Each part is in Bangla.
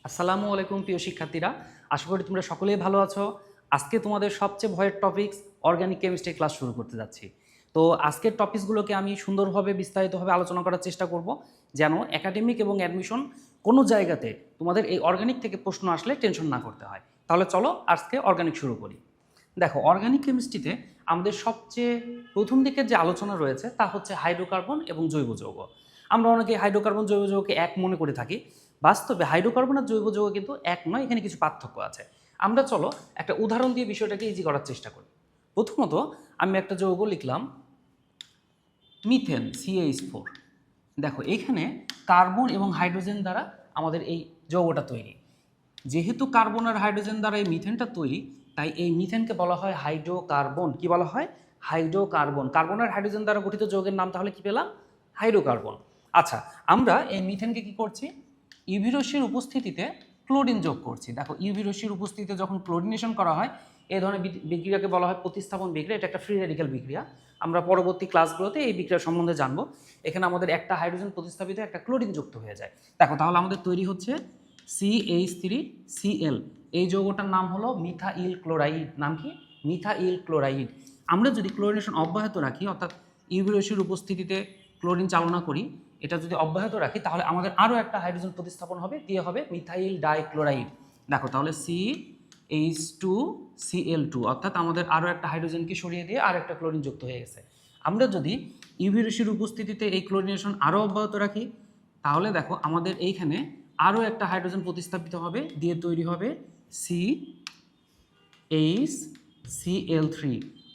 আসসালামু আলাইকুম প্রিয় শিক্ষার্থীরা, আশা করি তোমরা সকলেই ভালো আছো। আজকে তোমাদের সবচেয়ে ভয়ের টপিকস অর্গানিক কেমিস্ট্রি ক্লাস শুরু করতে যাচ্ছি। তো আজকের টপিকসগুলোকে আমি সুন্দরভাবে বিস্তারিতভাবে আলোচনা করার চেষ্টা করব, যেন একাডেমিক এবং অ্যাডমিশন কোনো জায়গাতে তোমাদের এই অর্গানিক থেকে প্রশ্ন আসলে টেনশন না করতে হয়। তাহলে চলো আজকে অর্গানিক শুরু করি। দেখো, অর্গানিক কেমিস্ট্রিতে আমাদের সবচেয়ে প্রথম দিকের যে আলোচনা রয়েছে তা হচ্ছে হাইড্রোকার্বন এবং জৈব যৌগ। আমরা অনেকে হাইড্রোকার্বন জৈব যৌগকে এক মনে করে থাকি। বাস্তবে হাইড্রোকার্বন আর জৈব যৌগ কিন্তু এক নয়, এখানে কিছু পার্থক্য আছে। আমরা চলো একটা উদাহরণ দিয়ে বিষয়টাকে ইজি করার চেষ্টা করি। প্রথমত আমি একটা যৌগ লিখলাম মিথেন CH4। দেখো, এখানে কার্বন এবং হাইড্রোজেন দ্বারা আমাদের এই যৌগটা তৈরি। যেহেতু কার্বন আর হাইড্রোজেন দ্বারা এই মিথেনটা তৈরি, তাই এই মিথেনকে বলা হয় হাইড্রোকার্বন। কি বলা হয়? হাইড্রোকার্বন। কার্বন আর হাইড্রোজেন দ্বারা গঠিত যৌগের নাম তাহলে কি পেলাম? হাইড্রোকার্বন। আচ্ছা, আমরা এই মিথেনকে কি করছি? ইউভি রশ্মির উপস্থিতিতে ক্লোরিন যোগ করছি। দেখো, ইউভি রশ্মির উপস্থিতিতে যখন ক্লোরিনেশন করা হয়, এই ধরনের বিক্রিয়াকে বলা হয় প্রতিস্থাপন বিক্রিয়া। এটা একটা ফ্রি রেডিক্যাল বিক্রিয়া। আমরা পরবর্তী ক্লাসগুলোতে এই বিক্রিয়া সম্বন্ধে জানবো। এখানে আমাদের একটা হাইড্রোজেন প্রতিস্থাপিত একটা ক্লোরিন যুক্ত হয়ে যায়। দেখো, তাহলে আমাদের তৈরি হচ্ছে CH3Cl। এই যৌগটার নাম হলো মিথাইল ক্লোরাইড। নাম কি? Methyl chloride. আমরা যদি ক্লোরিনেশন অব্যাহত রাখি, অর্থাৎ ইউভি রশ্মির উপস্থিতিতে ক্লোরিন চালনা করি, এটা যদি অব্যাহত রাখি, তাহলে আমাদের আরও একটা হাইড্রোজেন প্রতিস্থাপন হবে, দিয়ে হবে মিথাইল ডাইক্লোরাইড। দেখো, তাহলে CH2Cl2, অর্থাৎ আমাদের আরও একটা হাইড্রোজেনকে সরিয়ে দিয়ে আর একটা ক্লোরিন যুক্ত হয়ে গেছে। আমরা যদি ইউভি রশ্মির উপস্থিতিতে এই ক্লোরিনেশন আরও অব্যাহত রাখি, তাহলে দেখো আমাদের এইখানে আরও একটা হাইড্রোজেন প্রতিস্থাপিত হবে, দিয়ে তৈরি হবে CHCl3,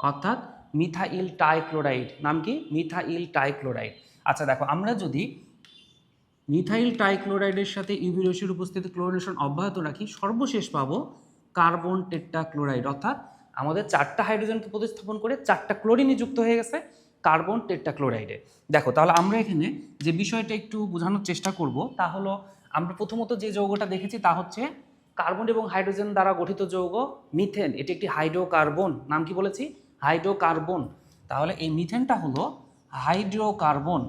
অর্থাৎ মিথাইল টাইক্লোরাইড। নাম কি? Methyl trichloride. আচ্ছা দেখো, আমরা যদি মিথাইল টাইক্লোরাইডের সাথে ইউভি রশ্মির উপস্থিতি ক্লোরিনেশন অব্যাহত রাখি, সর্বশেষ পাবো কার্বন টেট্রাক্লোরাইড। অর্থাৎ আমাদের চারটা হাইড্রোজেনকে প্রতিস্থাপন করে চারটা ক্লোরিনই যুক্ত হয়ে গেছে কার্বন টেট্রাক্লোরাইডে। দেখো, তাহলে আমরা এখানে যে বিষয়টা একটু বোঝানোর চেষ্টা করব, তা হলো আমরা প্রথমত যে যৌগটা দেখেছি তা হচ্ছে কার্বন এবং হাইড্রোজেন দ্বারা গঠিত যৌগ মিথেন। এটি একটি হাইড্রোকার্বন। নাম কি বলেছি? হাইড্রোকার্বন। তাহলে এই মিথেনটা হলো হাইড্রোকার্বন।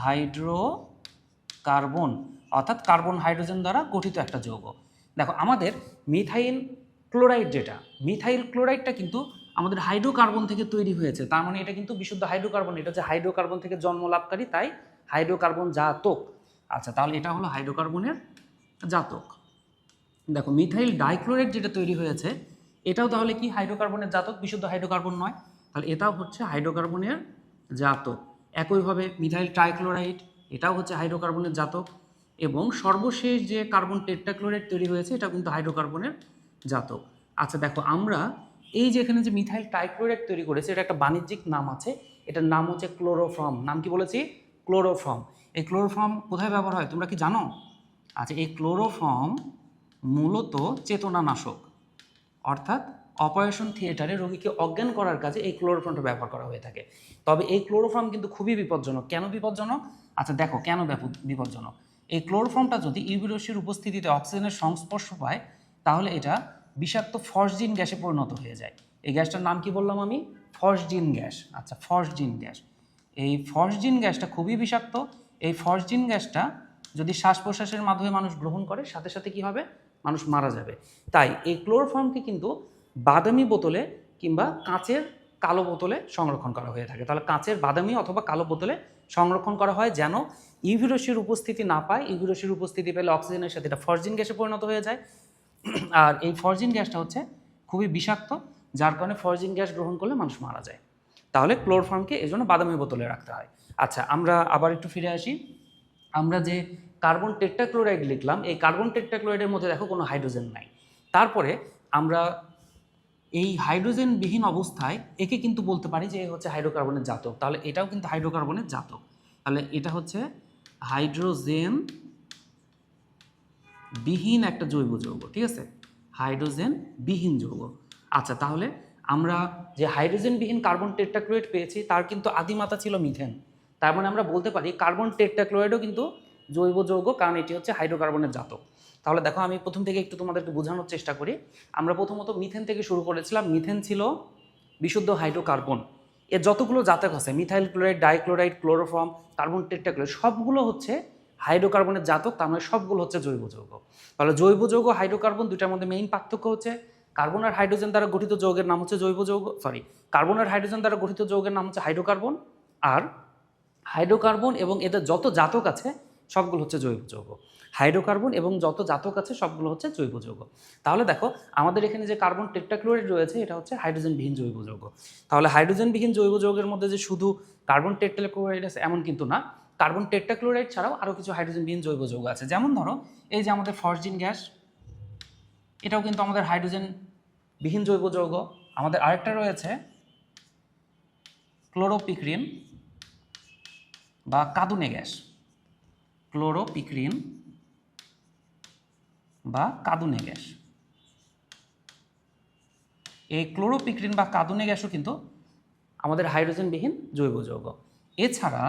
হাইড্রোকার্বন অর্থাৎ কার্বন হাইড্রোজেন দ্বারা গঠিত একটা যৌগ। দেখো, আমাদের মিথাইল ক্লোরাইড, যেটা মিথাইল ক্লোরাইডটা কিন্তু আমাদের হাইড্রোকার্বন থেকে তৈরি হয়েছে। তার মানে এটা কিন্তু বিশুদ্ধ হাইড্রোকার্বন। এটা হচ্ছে হাইড্রোকার্বন থেকে জন্ম লাভকারী, তাই হাইড্রোকার্বন জাতক। আচ্ছা, তাহলে এটা হলো হাইড্রোকার্বনের জাতক। দেখো, মিথাইল ডাইক্লোরাইড যেটা তৈরি হয়েছে, এটাও তাহলে কি হাইড্রোকার্বনের জাতক? বিশুদ্ধ হাইড্রোকার্বন নয়, তাহলে এটাও হচ্ছে হাইড্রোকার্বনের জাতক। একইভাবে মিথাইল ট্রাইক্লোরাইড, এটাও হচ্ছে হাইড্রোকার্বনের জাতক। এবং সর্বশেষ যে কার্বন টেট্রাক্লোরাইড তৈরি হয়েছে, এটা কিন্তু হাইড্রোকার্বনের জাতক। আচ্ছা দেখো, আমরা এই যে এখানে যে মিথাইল ট্রাইক্লোরাইড তৈরি করেছে, এটা একটা বাণিজ্যিক নাম আছে। এটার নাম হচ্ছে ক্লোরোফর্ম। নাম কি বলেছি? ক্লোরোফর্ম। এই ক্লোরোফর্ম কোথায় ব্যবহার হয় তোমরা কি জানো? আচ্ছা, এই ক্লোরোফর্ম মূলত চেতনানাশক, অর্থাৎ অপারেশন থিয়েটারে রোগীকে অজ্ঞান করার কাজে এই ক্লোরোফর্মটা ব্যবহার করা হয়ে থাকে। তবে এই ক্লোরোফর্ম কিন্তু খুবই বিপজ্জনক। কেন বিপজ্জনক? আচ্ছা দেখো, কেন বিপজ্জনক। এই ক্লোরোফর্মটা যদি ইউভি রশ্মির উপস্থিতিতে অক্সিজেনের সংস্পর্শ পায়, তাহলে এটা বিষাক্ত ফসজিন গ্যাসে পরিণত হয়ে যায়। এই গ্যাসটার নাম কি বললাম আমি? Phosgene gas. আচ্ছা, ফসজিন গ্যাস। এই ফসজিন গ্যাসটা খুবই বিষাক্ত। এই ফসজিন গ্যাসটা যদি শ্বাস প্রশ্বাসের মাধ্যমে মানুষ গ্রহণ করে, সাথে সাথে কি হবে? মানুষ মারা যাবে। তাই এই ক্লোরোফর্মকে কিন্তু বাদামি বোতলে কিংবা কাঁচের কালো বোতলে সংরক্ষণ করা হয়ে থাকে। তাহলে কাঁচের বাদামি অথবা কালো বোতলে সংরক্ষণ করা হয়, যেন ইউভি রশ্মির উপস্থিতি না পায়। ইউভি রশ্মির উপস্থিতি পেলে অক্সিজেনের সাথে এটা ফসজিন গ্যাসে পরিণত হয়ে যায়। আর এই ফসজিন গ্যাসটা হচ্ছে খুবই বিষাক্ত, যার কারণে ফসজিন গ্যাস গ্রহণ করলে মানুষ মারা যায়। তাহলে ক্লোরোফর্মকে এই জন্য বাদামি বোতলে রাখতে হয়। আচ্ছা, আমরা আবার একটু ফিরে আসি। আমরা যে কার্বন টেট্রাক্লোরাইড লিখলাম, এই কার্বন টেট্রাক্লোরাইডের মধ্যে দেখো কোনো হাইড্রোজেন নাই। তারপরে আমরা এই হাইড্রোজেনবিহীন অবস্থায় একে কিন্তু বলতে পারি যে হচ্ছে হাইড্রোকার্বনের জাতক। তাহলে এটাও কিন্তু হাইড্রোকার্বনের জাতক। তাহলে এটা হচ্ছে হাইড্রোজেন বিহীন একটা জৈব যৌগ। ঠিক আছে, হাইড্রোজেন বিহীন যৌগ। আচ্ছা, তাহলে আমরা যে হাইড্রোজেনবিহীন কার্বন টেট্রাক্লোরাইড পেয়েছি, তার কিন্তু আদিমাতা ছিল মিথেন। তার মানে আমরা বলতে পারি কার্বন টেট্রাক্লোরাইডও কিন্তু জৈব যৌগ, কারণ এটি হচ্ছে হাইড্রোকার্বনের জাতক। তাহলে দেখো, আমি প্রথম থেকে একটু তোমাদেরকে বোঝানোর চেষ্টা করি। আমরা প্রথমত মিথেন থেকে শুরু করেছিলাম। মিথেন ছিল বিশুদ্ধ হাইড্রোকার্বন। এর যতগুলো জাতক আছে, methyl chloride, dichloride, chloroform, carbon tetrachloride, সবগুলো হচ্ছে হাইড্রোকার্বনের জাতক, তার মানে সবগুলো হচ্ছে জৈব যৌগ। তাহলে জৈব যৌগ হাইড্রোকার্বন দুইটার মধ্যে মেইন পার্থক্য হচ্ছে কার্বন আর হাইড্রোজেন দ্বারা গঠিত যৌগের নাম হচ্ছে জৈব যৌগ, কার্বন আর হাইড্রোজেন দ্বারা গঠিত যৌগের নাম হচ্ছে হাইড্রোকার্বন, আর হাইড্রোকার্বন এবং এদের যত জাতক আছে সবগুলো হচ্ছে জৈব যৌগ। হাইড্রোকার্বন এবং যত জাতক আছে সবগুলো হচ্ছে জৈব যৌগ। তাহলে দেখো আমাদের এখানে যে কার্বন টেট্রাক্লোরাইড রয়েছে এটা হচ্ছে হাইড্রোজেনবিহীন জৈব যৌগ। তাহলে হাইড্রোজেনবিহীন জৈব যৌগের মধ্যে যে শুধু কার্বন টেট্রাক্লোরাইড আছে এমন কিন্তু না, কার্বন টেট্রাক্লোরাইড ছাড়াও আরও কিছু হাইড্রোজেনবিহীন জৈব যৌগ আছে। যেমন ধরো এই যে আমাদের ফসজিন গ্যাস, এটাও কিন্তু আমাদের হাইড্রোজেনবিহীন জৈব যৌগ। আমাদের আরেকটা রয়েছে ক্লোরোপিক্রিন বা কাঁদুনে গ্যাস, ক্লোরোপিক্রিন বা কাঁদুনে গ্যাস। এই ক্লোরোপিক্রিন বা কাঁদুনে গ্যাসও কিন্তু আমাদের হাইড্রোজেনবিহীন জৈব যৌগ। এছাড়া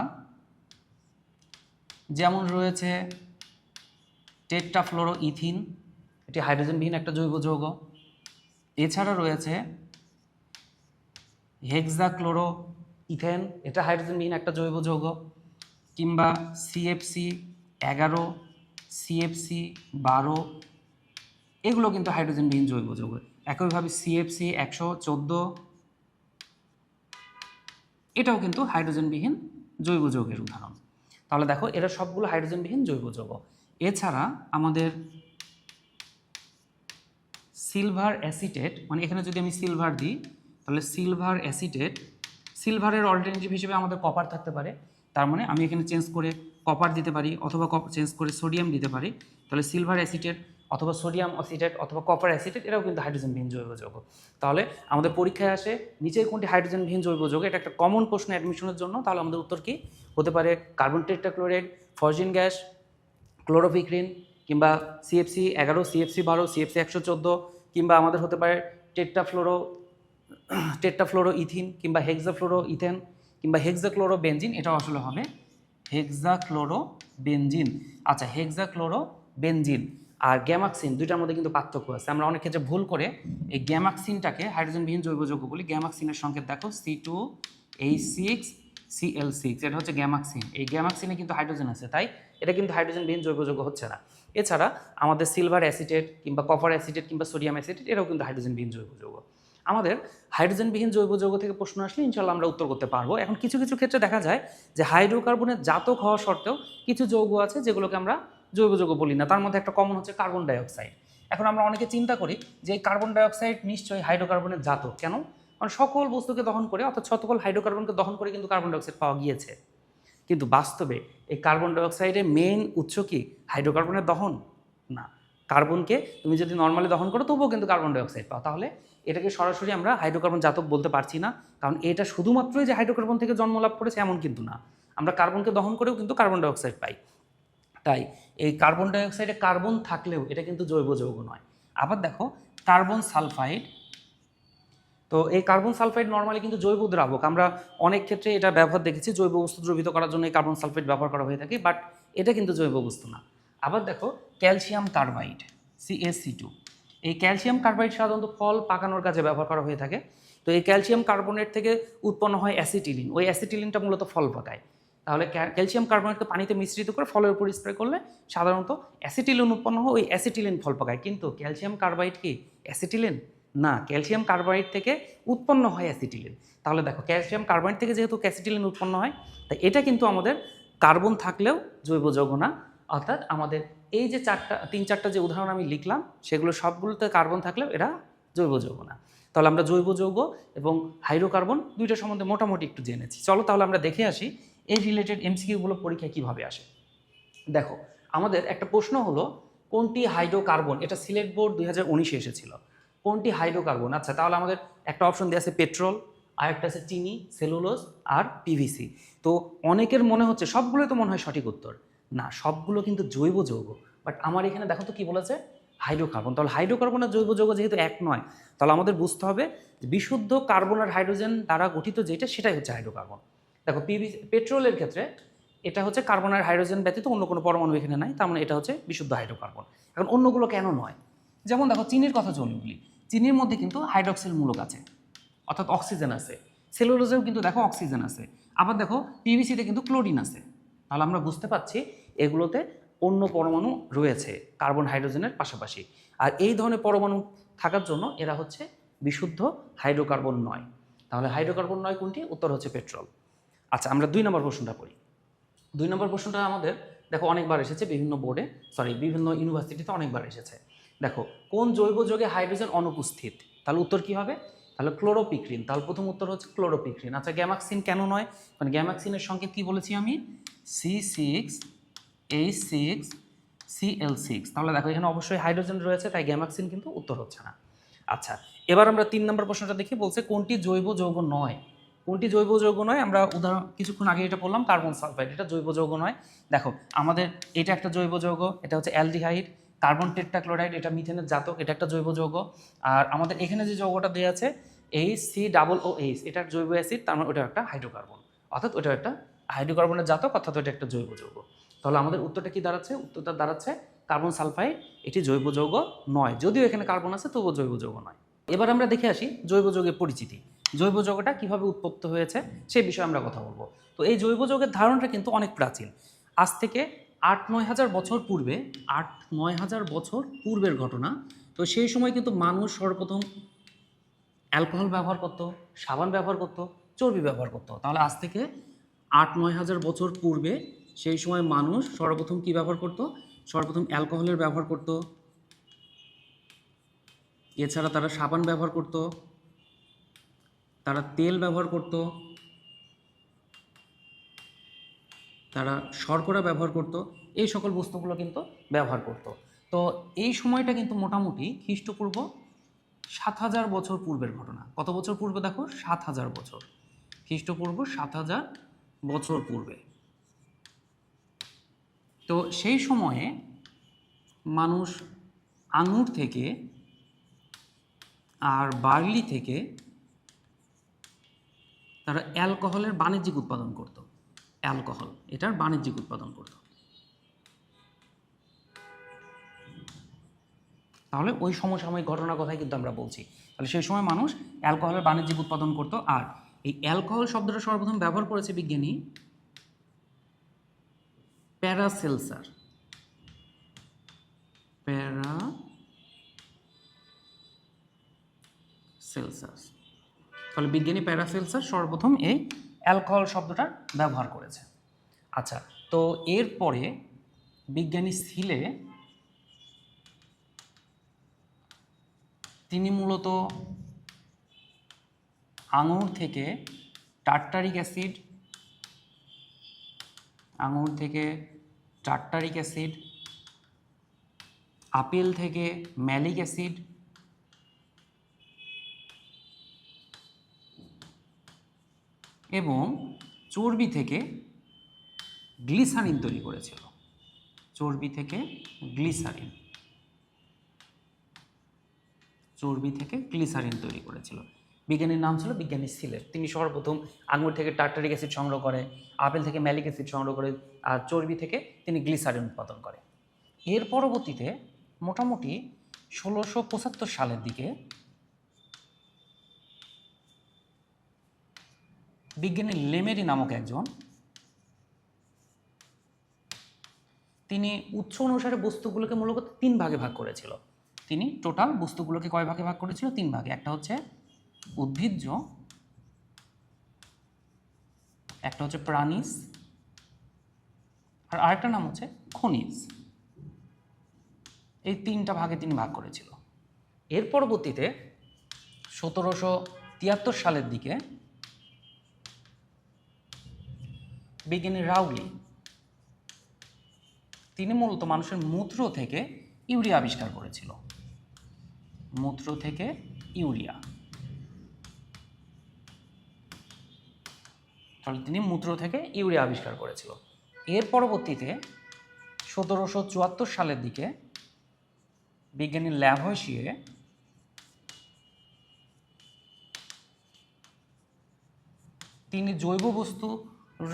যেমন রয়েছে টেট্রাফ্লোরোইথিন, এটি হাইড্রোজেনবিহীন একটা জৈব যৌগ। এছাড়া রয়েছে হেক্সাক্লোরোইথেন, এটা হাইড্রোজেনবিহীন একটা জৈব যৌগ। কিংবা CFC11, CFC12, এগুলো কিন্তু হাইড্রোজেনবিহীন জৈব যৌগ। একইভাবে CFC114, এটাও কিন্তু হাইড্রোজেনবিহীন জৈব যৌগের উদাহরণ। তাহলে দেখো এরা সবগুলো হাইড্রোজেনবিহীন জৈব যৌগ। এছাড়া আমাদের সিলভার অ্যাসিটেট, মানে এখানে যদি আমি সিলভার দিই তাহলে সিলভার অ্যাসিটেট, সিলভারের অল্টারনেটিভ হিসেবে আমাদের কপার থাকতে পারে, তার মানে আমি এখানে চেঞ্জ করে কপার দিতে পারি অথবা চেঞ্জ করে সোডিয়াম দিতে পারি। তাহলে সিলভার অ্যাসিটেট অথবা সোডিয়াম অ্যাসিটেট অথবা কপার অ্যাসিটেট, এরাও কিন্তু হাইড্রোজেনবিহীন জৈব যৌগ। তাহলে আমাদের পরীক্ষায় আসে নিচের কোনটি হাইড্রোজেনবিহীন জৈব যৌগ, এটা একটা কমন প্রশ্ন অ্যাডমিশনের জন্য। তাহলে আমাদের উত্তর কি হতে পারে? Carbon tetrachloride, phosgene gas, chloropicrin, কিংবা CFC11, CFC12, CFC114, কিংবা আমাদের হতে পারে টেট্রাফ্লোরোইথিন কিংবা হেক্সাফ্লোরোইথেন কিংবা হেক্সাক্লোরোবেনজিন, এটাও আসলে হবে হেক্সাক্লোরোবেনজিন। আচ্ছা, হেক্সাক্লোরোবেনজিন আর গ্যামাক্সিন দুইটার মধ্যে কিন্তু পার্থক্য আছে। আমরা অনেক ক্ষেত্রে ভুল করে এই গ্যামাক্সিনটাকে হাইড্রোজেনবিহীন জৈব যৌগ বলি। গ্যামাক্সিনের সংকেত দেখো C2H6Cl6, এটা হচ্ছে গ্যামাক্সিন। এই গ্যামাক্সিনে কিন্তু হাইড্রোজেন আছে, তাই এটা কিন্তু হাইড্রোজেনবিহীন জৈব যৌগ হচ্ছে না। এছাড়া আমাদের সিলভার অ্যাসিটেট কিংবা কপার অ্যাসিটেট কিংবা সোডিয়াম অ্যাসিটেট, এরাও কিন্তু হাইড্রোজেনবিহীন জৈব যৌগ। আমাদের হাইড্রোজেনবিহীন জৈব যৌগ থেকে প্রশ্ন আসলে ইনশাল্লাহ আমরা উত্তর করতে পারবো। এখন কিছু কিছু ক্ষেত্রে দেখা যায় যে হাইড্রোকার্বনের জাতক হওয়া সত্ত্বেও কিছু যৌগ আছে যেগুলোকে আমরা জৈব যৌগ বলি না। তার মধ্যে একটা কমন হচ্ছে কার্বন ডাইঅক্সাইড। এখন আমরা অনেকে চিন্তা করি যে এই কার্বন ডাইঅক্সাইড নিশ্চয়ই হাইড্রোকার্বনের জাতক। কেন? কারণ সকল বস্তুকে দহন করে, অর্থাৎ সকল হাইড্রোকার্বনকে দহন করে কিন্তু কার্বন ডাইঅক্সাইড পাওয়া গিয়েছে। কিন্তু বাস্তবে এই কার্বন ডাইঅক্সাইডের মেইন উৎস কি হাইড্রোকার্বনের দহন? না, কার্বনকে তুমি যদি নর্মালি দহন করো তবুও কিন্তু কার্বন ডাইঅক্সাইড পাও। তাহলে এটাকে সরাসরি আমরা হাইড্রোকার্বন জাতক বলতে পারছি না, কারণ এটা শুধুমাত্রই যে হাইড্রোকার্বন থেকে জন্ম লাভ করেছে এমন কিন্তু না। আমরা কার্বনকে দহন করেও কিন্তু কার্বন ডাইঅক্সাইড পাই। তাই এই কার্বন ডাইঅক্সাইডে কার্বন থাকলেও এটা কিন্তু জৈব যৌগ নয়। আবার দেখো কার্বন সালফাইড, তো এই কার্বন সালফাইড নর্মালি কিন্তু জৈব দ্রাবক। আমরা অনেক ক্ষেত্রে এটা ব্যবহার দেখেছি, জৈব বস্তু দ্রবীভূত করার জন্য এই কার্বন সালফাইড ব্যবহার করা হয়ে থাকে, বাট এটা কিন্তু জৈব বস্তু না। আবার দেখো ক্যালসিয়াম কার্বাইড, CaC2, এই ক্যালসিয়াম কার্বাইড সাধারণত ফল পাকানোর কাজে ব্যবহার করা হয়ে থাকে। তো এই ক্যালসিয়াম কার্বনেট থেকে উৎপন্ন হয় অ্যাসিটিলিন, ওই অ্যাসিটিলিনটা মূলত ফল পাকায়। তাহলে ক্যালসিয়াম কার্বনেটকে পানিতে মিশ্রিত করে ফলের উপর স্প্রে করলে সাধারণত অ্যাসিটিলিন উৎপন্ন হয়, ওই অ্যাসিটিলিন ফল পাকায়। কিন্তু ক্যালসিয়াম কার্বাইড কি অ্যাসিটিলিন? না, ক্যালসিয়াম কার্বাইড থেকে উৎপন্ন হয় অ্যাসিটিলিন। তাহলে দেখো ক্যালসিয়াম কার্বাইড থেকে যেহেতু অ্যাসিটিলিন উৎপন্ন হয়, তাই এটা কিন্তু আমাদের কার্বন থাকলেও জৈব যৌগ না। অর্থাৎ আমাদের এই যে তিন চারটা যে উদাহরণ আমি লিখলাম সেগুলো সবগুলোতে কার্বন থাকলেও এরা জৈব যৌগ না। তাহলে আমরা জৈব যৌগ এবং হাইড্রোকার্বন দুইটা সম্বন্ধে মোটামুটি একটু জেনেছি। চলো তাহলে আমরা দেখে আসি এই রিলেটেড MCQ-গুলো পরীক্ষায় কীভাবে আসে। দেখো আমাদের একটা প্রশ্ন হলো কোনটি হাইড্রোকার্বন, এটা সিলেট বোর্ড 2019-এ এসেছিল। কোনটি হাইড্রোকার্বন? আচ্ছা, তাহলে আমাদের একটা অপশন দেওয়া আছে পেট্রোল, আর একটা আছে চিনি, সেলুলোজ আর PVC। তো অনেকের মনে হচ্ছে সবগুলোই তো মনে হয় সঠিক উত্তর। না, সবগুলো কিন্তু জৈব যৌগ, বাট আমার এখানে দেখো তো কি বলেছে হাইড্রোকার্বন। তাহলে হাইড্রোকার্বন আর জৈব যৌগ যেহেতু এক নয়, তাহলে আমাদের বুঝতে হবে যে বিশুদ্ধ কার্বন আর হাইড্রোজেন দ্বারা গঠিত যেটা সেটাই হচ্ছে হাইড্রোকার্বন। দেখো পেট্রোলের ক্ষেত্রে এটা হচ্ছে কার্বন আর হাইড্রোজেন ব্যতীত অন্য কোনো পরমাণু এখানে নাই, তার মানে এটা হচ্ছে বিশুদ্ধ হাইড্রোকার্বন। এখন অন্যগুলো কেন নয়? যেমন দেখো চিনির কথা বলি, চিনির মধ্যে কিন্তু হাইড্রক্সিল মূলক আছে, অর্থাৎ অক্সিজেন আছে। সেলুলোজেও কিন্তু দেখো অক্সিজেন আছে। আবার দেখো PVC-তে কিন্তু ক্লোরিন আছে। তাহলে আমরা বুঝতে পারছি এগুলোতে অন্য পরমাণু রয়েছে কার্বন হাইড্রোজেনের পাশাপাশি। আর এই ধরনের পরমাণু থাকার জন্য এরা হচ্ছে বিশুদ্ধ হাইড্রোকার্বন নয়। তাহলে হাইড্রোকার্বন নয় কোনটি? উত্তর হচ্ছে পেট্রোল। আচ্ছা, আমরা 2 নম্বর প্রশ্নটা পড়ি। 2 নম্বর প্রশ্নটা আমাদের দেখো অনেকবার এসেছে বিভিন্ন বোর্ডে, বিভিন্ন ইউনিভার্সিটিতে অনেকবার এসেছে। দেখো, কোন জৈব যৌগে হাইড্রোজেন অনুপস্থিত? তাহলে উত্তর কি হবে? তাহলে ক্লোরোপিক্রিন। তাহলে প্রথম উত্তর হচ্ছে ক্লোরোপিক্রিন। আচ্ছা, গ্যামাক্সিন কেন নয়? কারণ গ্যামাক্সিনের সংকেত কি বলেছি আমি? C6H6Cl6। তাহলে দেখো এখানে অবশ্যই হাইড্রোজেন রয়েছে, তাই গ্যামাক্সিন কিন্তু উত্তর হচ্ছে না। আচ্ছা, এবার আমরা 3 নম্বর প্রশ্নটা দেখি। বলছে কোনটি জৈব যৌগ নয়? কোনটি জৈব যৌগ নয়? আমরা উদাহরণ কিছুক্ষণ আগে এটা বললাম, কার্বন সালফাইড। এটা জৈব যৌগ নয়। দেখো আমাদের এটা একটা জৈব যৌগ, এটা হচ্ছে অ্যালডিহাইড। কার্বন টেট্রাক্লোরাইড, এটা মিথেনের জাতক, এটা একটা জৈব যৌগ। আর আমাদের এখানে যে যৌগটা দেওয়া আছে HCOOH, এটা জৈব অ্যাসিড, তার মানে ওটা একটা হাইড্রোকার্বন, অর্থাৎ ওটা একটা হাইড্রোকার্বনের জাতক, অর্থাৎ ওটা একটা জৈব যৌগ। তাহলে আমাদের উত্তরটা কি দাঁড়াচ্ছে? উত্তরটা দাঁড়াচ্ছে কার্বন সালফাইড এটি জৈব যৌগ নয়। যদিও এখানে কার্বন আছে, তবুও জৈব যৌগ নয়। এবার আমরা দেখে আসি জৈব যৌগের পরিচিতি। জৈব যৌগটা কিভাবে উৎপত্তি হয়েছে সে বিষয়ে আমরা কথা বলবো। তো এই জৈব যৌগের ধারণাটা কিন্তু অনেক প্রাচীন। আজ থেকে 8-9 হাজার বছর পূর্বে, 8-9 হাজার বছর পূর্বের ঘটনা। তো সেই সময় কিন্তু মানুষ সর্বপ্রথম অ্যালকোহল ব্যবহার করতো, সাবান ব্যবহার করতো, চর্বি ব্যবহার করতো। তাহলে আজ থেকে 8-9 হাজার বছর পূর্বে সেই সময় মানুষ সর্বপ্রথম কি ব্যবহার করতো? সর্বপ্রথম অ্যালকোহলের ব্যবহার করতো। এছাড়া তারা সাবান ব্যবহার করত, তারা তেল ব্যবহার করত, তারা শর্করা ব্যবহার করত। এই সকল বস্তুগুলো কিন্তু ব্যবহার করত। তো এই সময়টা কিন্তু মোটামুটি খ্রিস্টপূর্ব 7,000 বছর পূর্বের ঘটনা। কত বছর পূর্বে? দেখো 7,000 বছর। খ্রিস্টপূর্ব 7,000 বছর পূর্বে। তো সেই সময়ে মানুষ আঙুর থেকে আর বার্লি থেকে তারা অ্যালকোহলের বাণিজ্যিক উৎপাদন করত। অ্যালকোহল এটার বাণিজ্যিক উৎপাদন করত। তাহলে ওই সমসাময়িক ঘটনার কথাই কিন্তু আমরা বলছি। তাহলে সেই সময় মানুষ অ্যালকোহলের বাণিজ্যিক উৎপাদন করত। আর এই অ্যালকোহল শব্দটা সর্বপ্রথম ব্যবহার করেছে বিজ্ঞানী প্যারাসেলসাস। তাহলে বিজ্ঞানী প্যারাসেলসাস সর্বপ্রথম এই অ্যালকোহল শব্দটা ব্যবহার করেছে। আচ্ছা, তো এরপরে বিজ্ঞানী সিলে তিনি মূলত আঙুর থেকে টার্টারিক অ্যাসিড, আপেল থেকে ম্যালিক অ্যাসিড, এবং চর্বি থেকে গ্লিসারিন তৈরি করেছিল। চর্বি থেকে গ্লিসারিন তৈরি করেছিল। বিজ্ঞানীর নাম ছিল বিজ্ঞানী সিলের। তিনি সর্বপ্রথম আঙুর থেকে টার্টারিক অ্যাসিড সংগ্রহ করে, আপেল থেকে ম্যালিক অ্যাসিড সংগ্রহ করে, আর চর্বি থেকে তিনি গ্লিসারিন উৎপাদন করে। এর পরবর্তীতে মোটামুটি 1675 সালের দিকে বিজ্ঞানী লেমেরি নামক একজন, তিনি উৎস অনুসারে বস্তুগুলোকে মূলত 3 ভাগে ভাগ করেছিল। তিনি টোটাল বস্তুগুলোকে কয় ভাগে ভাগ করেছিল? 3 ভাগে। একটা হচ্ছে উদ্ভিজ্জ, একটা হচ্ছে প্রাণীজ, আর আরেকটা নাম হচ্ছে খনিজ। এই 3টা ভাগে তিনি ভাগ করেছিল। এর পরবর্তীতে 1773 সালের দিকে বিজ্ঞানী রাউলি তিনি মূলত মানুষের মূত্র থেকে ইউরিয়া আবিষ্কার করেছিল। তাহলে তিনি মূত্র থেকে ইউরিয়া আবিষ্কার করেছিল। এর পরবর্তীতে 1774 সালের দিকে বিজ্ঞানী ল্যাভয়েশিয়ে তিনি জৈব বস্তু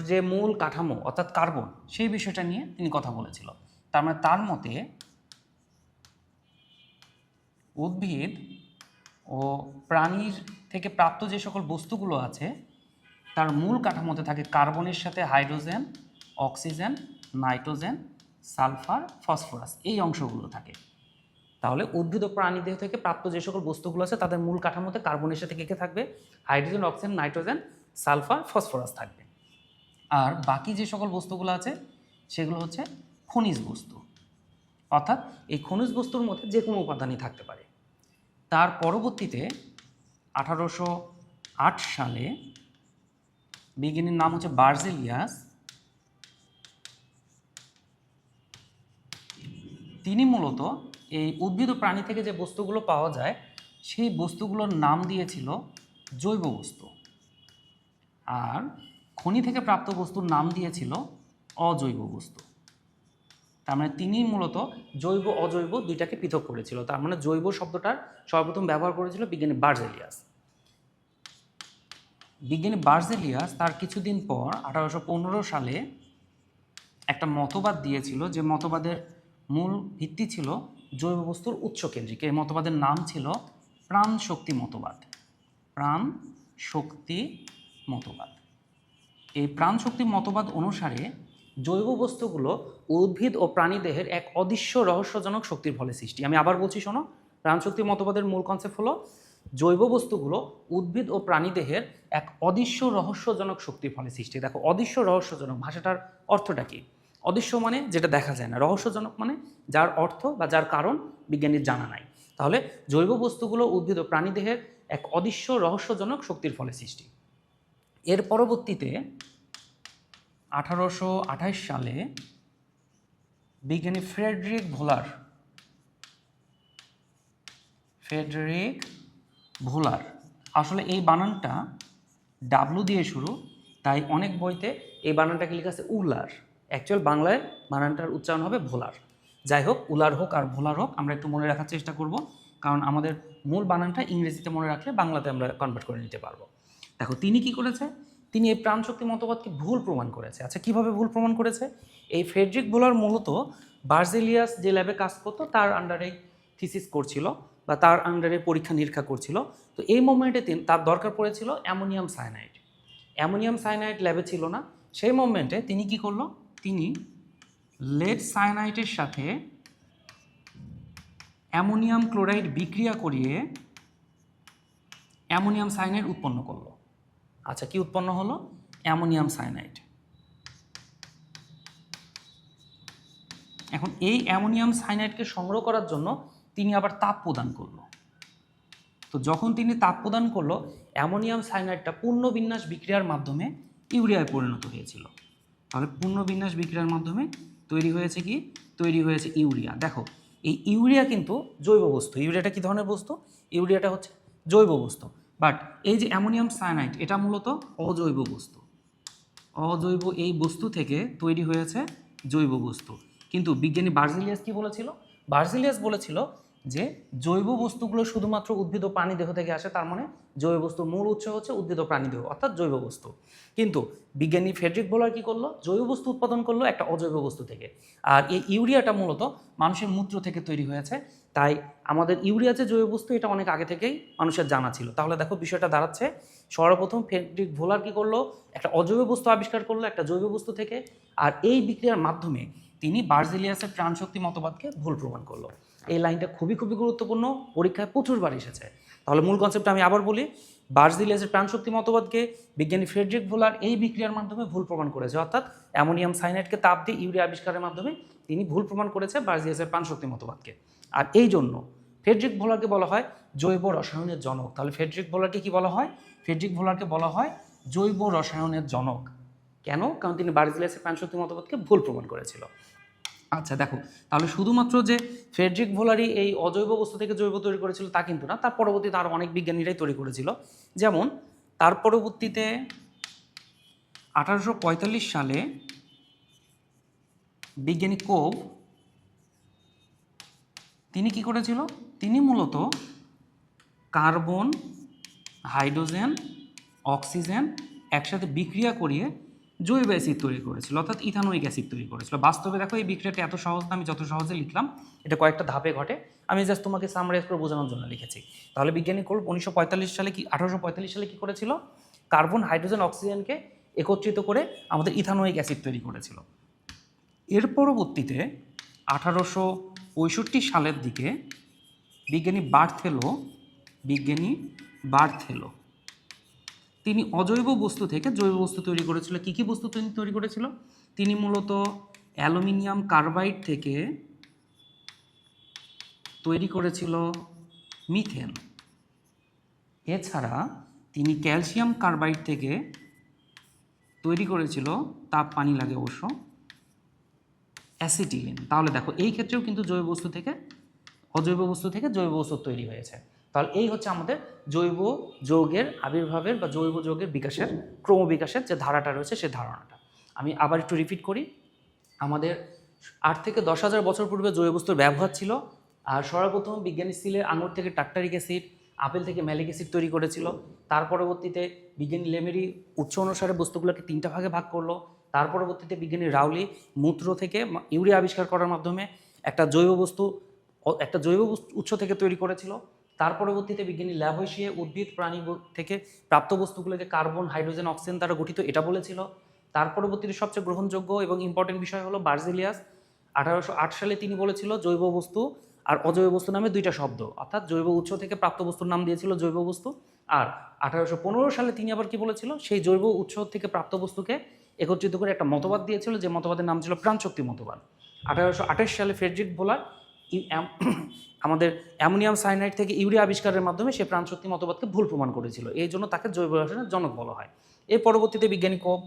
যে মূল কাঠামো অর্থাৎ কার্বন, সেই বিষয়টা নিয়ে তিনি কথা বলেছিল। তার মানে তার মতে উদ্ভিদ ও প্রাণীর থেকে প্রাপ্ত যে সকল বস্তুগুলো আছে তার মূল কাঠামোতে থাকে কার্বনের সাথে hydrogen, oxygen nitrogen, sulphur, phosphorus এই অংশগুলো থাকে। তাহলে উদ্ভিদ ও প্রাণীদেহ থেকে প্রাপ্ত যে সকল বস্তুগুলো আছে তাদের মূল কাঠামোতে কার্বনের সাথে কে থাকবে? Hydrogen, oxygen, nitrogen, sulphur, phosphorus থাকবে। আর বাকি যে সকল বস্তুগুলো আছে সেগুলো হচ্ছে খনিজ বস্তু, অর্থাৎ এই খনিজ বস্তুর মধ্যে যে কোনো উপাদানই থাকতে পারে। তার পরবর্তীতে 1808 সালে বিজ্ঞানীর নাম হচ্ছে বার্জেলিয়াস, তিনি মূলত এই উদ্ভিদ ও প্রাণী থেকে যে বস্তুগুলো পাওয়া যায় সেই বস্তুগুলোর নাম দিয়েছিল জৈব বস্তু, আর খনি থেকে প্রাপ্ত বস্তুর নাম দিয়েছিল অজৈব বস্তু। তার মানে তিনি মূলত জৈব অজৈব দুইটাকে পৃথক করেছিল। তার মানে জৈব শব্দটার সর্বপ্রথম ব্যবহার করেছিল বিজ্ঞানী বার্জেলিয়াস। বিজ্ঞানী বার্জেলিয়াস তার কিছুদিন পর 1815 সালে একটা মতবাদ দিয়েছিল, যে মতবাদের মূল ভিত্তি ছিল জৈব বস্তুর উৎস কেন্দ্রিক। এই মতবাদের নাম ছিল প্রাণ শক্তি মতবাদ। প্রাণ শক্তি মতবাদ। এই প্রাণ শক্তি মতবাদ অনুসারে জৈব বস্তুগুলো উদ্ভিদ ও প্রাণীদেহের এক অদৃশ্য রহস্যজনক শক্তির ফলে সৃষ্টি। আমি আবার বলছি, শোনো, প্রাণ শক্তি মতবাদের মূল কনসেপ্ট হলো জৈব বস্তুগুলো উদ্ভিদ ও প্রাণীদেহের এক অদৃশ্য রহস্যজনক শক্তির ফলে সৃষ্টি। দেখো, অদৃশ্য রহস্যজনক ভাষাটার অর্থটা কি? অদৃশ্য মানে যেটা দেখা যায় না, রহস্যজনক মানে যার অর্থ বা যার কারণ বিজ্ঞানীর জানা নাই। তাহলে জৈব বস্তুগুলো উদ্ভিদ ও প্রাণীদেহের এক অদৃশ্য রহস্যজনক শক্তির ফলে সৃষ্টি। এর পরবর্তীতে 1828 সালে বিজ্ঞানী ফ্রেডরিক ভোলার, আসলে এই বানানটা ডাব্লু দিয়ে শুরু, তাই অনেক বইতে এই বানানটাকে লেখা আছে উলার। অ্যাকচুয়াল বাংলায় বানানটার উচ্চারণ হবে ভোলার। যাই হোক, উলার হোক আর ভোলার হোক, আমরা একটু মনে রাখার চেষ্টা করব, কারণ আমাদের মূল বানানটা ইংরেজিতে মনে রাখলে বাংলাতে আমরা কনভার্ট করে নিতে পারবো। দেখো, তিনি কি করেছে? তিনি এই প্রাণশক্তি মতবাদকে ভুল প্রমাণ করেছে। আচ্ছা, কিভাবে ভুল প্রমাণ করেছে? এই ফ্রেডরিক ভোলার মূলত বার্জেলিয়াস যে ল্যাবে কাজ করতো তার আন্ডারে থিসিস করছিল বা তার আন্ডারে পরীক্ষা নিরীক্ষা করছিল। তো এই মোমেন্টে তার দরকার পড়েছিল অ্যামোনিয়াম সায়ানাইড। অ্যামোনিয়াম সায়ানাইড ল্যাবে ছিল না। সেই মোমেন্টে তিনি কি করলো? তিনি লেড সায়ানাইডের সাথে অ্যামোনিয়াম ক্লোরাইড বিক্রিয়া করিয়ে অ্যামোনিয়াম সায়ানাইড উৎপন্ন করলো। আচ্ছা, কি উৎপন্ন হলো? Ammonium cyanide. এখন এই অ্যামোনিয়াম সায়ানাইডকে সংগ্রহ করার জন্য তিনি আবার তাপ প্রদান করলো। তো যখন তিনি তাপ প্রদান করলো, অ্যামোনিয়াম সায়ানাইডটা পূর্ণবিন্যাস বিক্রিয়ার মাধ্যমে ইউরিয়ায় পরিণত হয়েছিল। তাহলে পূর্ণবিন্যাস বিক্রিয়ার মাধ্যমে তৈরি হয়েছে কি? তৈরি হয়েছে ইউরিয়া। দেখো, এই ইউরিয়া কিন্তু জৈব বস্তু। ইউরিয়াটা কি ধরনের বস্তু? ইউরিয়াটা হচ্ছে জৈব বস্তু। বাট এই যে অ্যামোনিয়াম সায়ানাইড, এটা মূলত অজৈব বস্তু। অজৈব এই বস্তু থেকে তৈরি হয়েছে জৈব বস্তু। কিন্তু বিজ্ঞানী বার্জেলিয়াস কি বলেছিল? বার্জেলিয়াস বলেছিল যে জৈব বস্তুগুলো শুধুমাত্র উদ্ভিদ ও প্রাণীদেহ থেকে আসে, তার মানে জৈব বস্তুর মূল উৎস হচ্ছে উদ্ভিদ ও প্রাণীদেহ, অর্থাৎ জৈব বস্তু। কিন্তু বিজ্ঞানী ফ্রেডরিক ভোলার কি করলো? জৈব বস্তু উৎপাদন করলো একটা অজৈব বস্তু থেকে। আর এই ইউরিয়াটা মূলত মানুষের মূত্র থেকে তৈরি হয়েছে। তাই আমাদের ইউরিয়া যে জৈব বস্তু, এটা অনেক আগে থেকেই মানুষের জানা ছিল। তাহলে দেখো, বিষয়টা দাঁড়াচ্ছে, সর্বপ্রথম ফ্রেডরিক ভোলার কি করলো? একটা অজৈব বস্তু আবিষ্কার করলো একটা জৈব বস্তু থেকে, আর এই বিক্রিয়ার মাধ্যমে তিনি বার্জেলিয়াসের প্রাণশক্তি মতবাদকে ভুল প্রমাণ করলো। এই লাইনটা খুবই খুবই গুরুত্বপূর্ণ, পরীক্ষায় প্রচুরবার এসেছে। তাহলে মূল কনসেপ্টটা আমি আবার বলি। বার্জেলিয়াসের প্রাণশক্তি মতবাদকে বিজ্ঞানী ফ্রেডরিক ভোলার এই বিক্রিয়ার মাধ্যমে ভুল প্রমাণ করেছে, অর্থাৎ অ্যামোনিয়াম সায়ানাইডকে তাপ দিয়ে ইউরিয়া আবিষ্কারের মাধ্যমে তিনি ভুল প্রমাণ করেছে বার্জেলিয়াসের প্রাণশক্তি মতবাদকে। আর এই জন্য ফ্রেডরিক ভোলারকে বলা হয় জৈব রসায়নের জনক। তাহলে ফ্রেডরিক ভোলারকে কি বলা হয়? ফ্রেডরিক ভোলারকে বলা হয় জৈব রসায়নের জনক। কেন? কারণ তিনি বার্জেলিয়াসের প্রাণশক্তি মতবাদকে ভুল প্রমাণ করেছিল। আচ্ছা, দেখো, তাহলে শুধুমাত্র যে ফ্রেডরিক ভোলারই এই অজৈব বস্তু থেকে জৈব তৈরি করেছিল তা কিন্তু না, তার পরবর্তীতে আরও অনেক বিজ্ঞানীরাই তৈরি করেছিল। যেমন তার পরবর্তীতে 1845 সালে বিজ্ঞানী কোভ, তিনি কি করেছিল? তিনি মূলত কার্বন, হাইড্রোজেন, অক্সিজেন একসাথে বিক্রিয়া করিয়ে জৈব অ্যাসিড তৈরি করেছিল, অর্থাৎ ইথানোয়িক অ্যাসিড তৈরি করেছিল। বাস্তবে দেখো, এই বিক্রিয়াটা এত সহজ না, আমি যত সহজে লিখলাম, এটা কয়েকটা ধাপে ঘটে। আমি জাস্ট তোমাকে সামারাইজ করে বোঝানোর জন্য লিখেছি। তাহলে বিজ্ঞানী কোভ 1845 সালে কি করেছিল? কার্বন, হাইড্রোজেন, অক্সিজেনকে একত্রিত করে আমাদের ইথানোয়িক অ্যাসিড তৈরি করেছিল। এর পরবর্তীতে 1865 সালের দিকে বিজ্ঞানী বার্থেলো তিনি অজৈব বস্তু থেকে জৈব বস্তু তৈরি করেছিল। কী কী বস্তু তিনি তৈরি করেছিল? তিনি মূলত অ্যালুমিনিয়াম কার্বাইড থেকে তৈরি করেছিল মিথেন। এছাড়া তিনি ক্যালসিয়াম কার্বাইড থেকে তৈরি করেছিল, তাপ পানি লাগে অবশ্য, অ্যাসিটিলিন। তাহলে দেখো এই ক্ষেত্রেও কিন্তু জৈব বস্তু থেকে অজৈব বস্তু থেকে জৈব বস্তু তৈরি হয়েছে। তাহলে এই হচ্ছে আমাদের জৈব যৌগের আবির্ভাবের বা জৈব যৌগের বিকাশের ক্রমবিকাশের যে ধারাটা রয়েছে সে ধারণাটা। আমি আবার একটু রিপিট করি। আমাদের 8 থেকে 10,000 বছর পূর্বে জৈব বস্তুর ব্যবহার ছিল। আর সর্বপ্রথম বিজ্ঞানী সিলের আঙুর থেকে টার্টারিক অ্যাসিড, আপেল থেকে ম্যালিক অ্যাসিড তৈরি করেছিল। তার পরবর্তীতে বিজ্ঞানী লেমেরি উৎস অনুসারে বস্তুগুলোকে 3টা ভাগে ভাগ করলো। তার পরবর্তীতে বিজ্ঞানী রাউলি মূত্র থেকে ইউরিয়া আবিষ্কার করার মাধ্যমে একটা জৈব উৎস থেকে তৈরি করেছিল। তার পরবর্তীতে বিজ্ঞানী ল্যাভয়েশিয়ে উদ্ভিদ প্রাণী থেকে প্রাপ্ত বস্তুগুলোকে কার্বন, হাইড্রোজেন, অক্সিজেন দ্বারা গঠিত এটা বলেছিল। তার পরবর্তীতে সবচেয়ে গ্রহণযোগ্য এবং ইম্পর্টেন্ট বিষয় হলো বার্জেলিয়াস। 1808 সালে তিনি বলেছিল জৈব বস্তু আর অজৈব বস্তু নামে 2টা শব্দ, অর্থাৎ জৈব উৎস থেকে প্রাপ্ত বস্তুর নাম দিয়েছিল জৈব বস্তু। আর 1815 সালে তিনি আবার কি বলেছিল, সেই জৈব উৎস থেকে প্রাপ্ত বস্তুকে একত্রিত করে একটা মতবাদ দিয়েছিল, যে মতবাদের নাম ছিল প্রাণশক্তি মতবাদ। 1828 সালে ফ্রেডরিক ভোলার আমাদের অ্যামোনিয়াম সায়ানাইড থেকে ইউরিয়া আবিষ্কারের মাধ্যমে সে প্রাণশক্তি মতবাদকে ভুল প্রমাণ করেছিল। এই জন্য তাকে জৈব রসায়নের জনক বলা হয়। এর পরবর্তীতে বিজ্ঞানী কোপ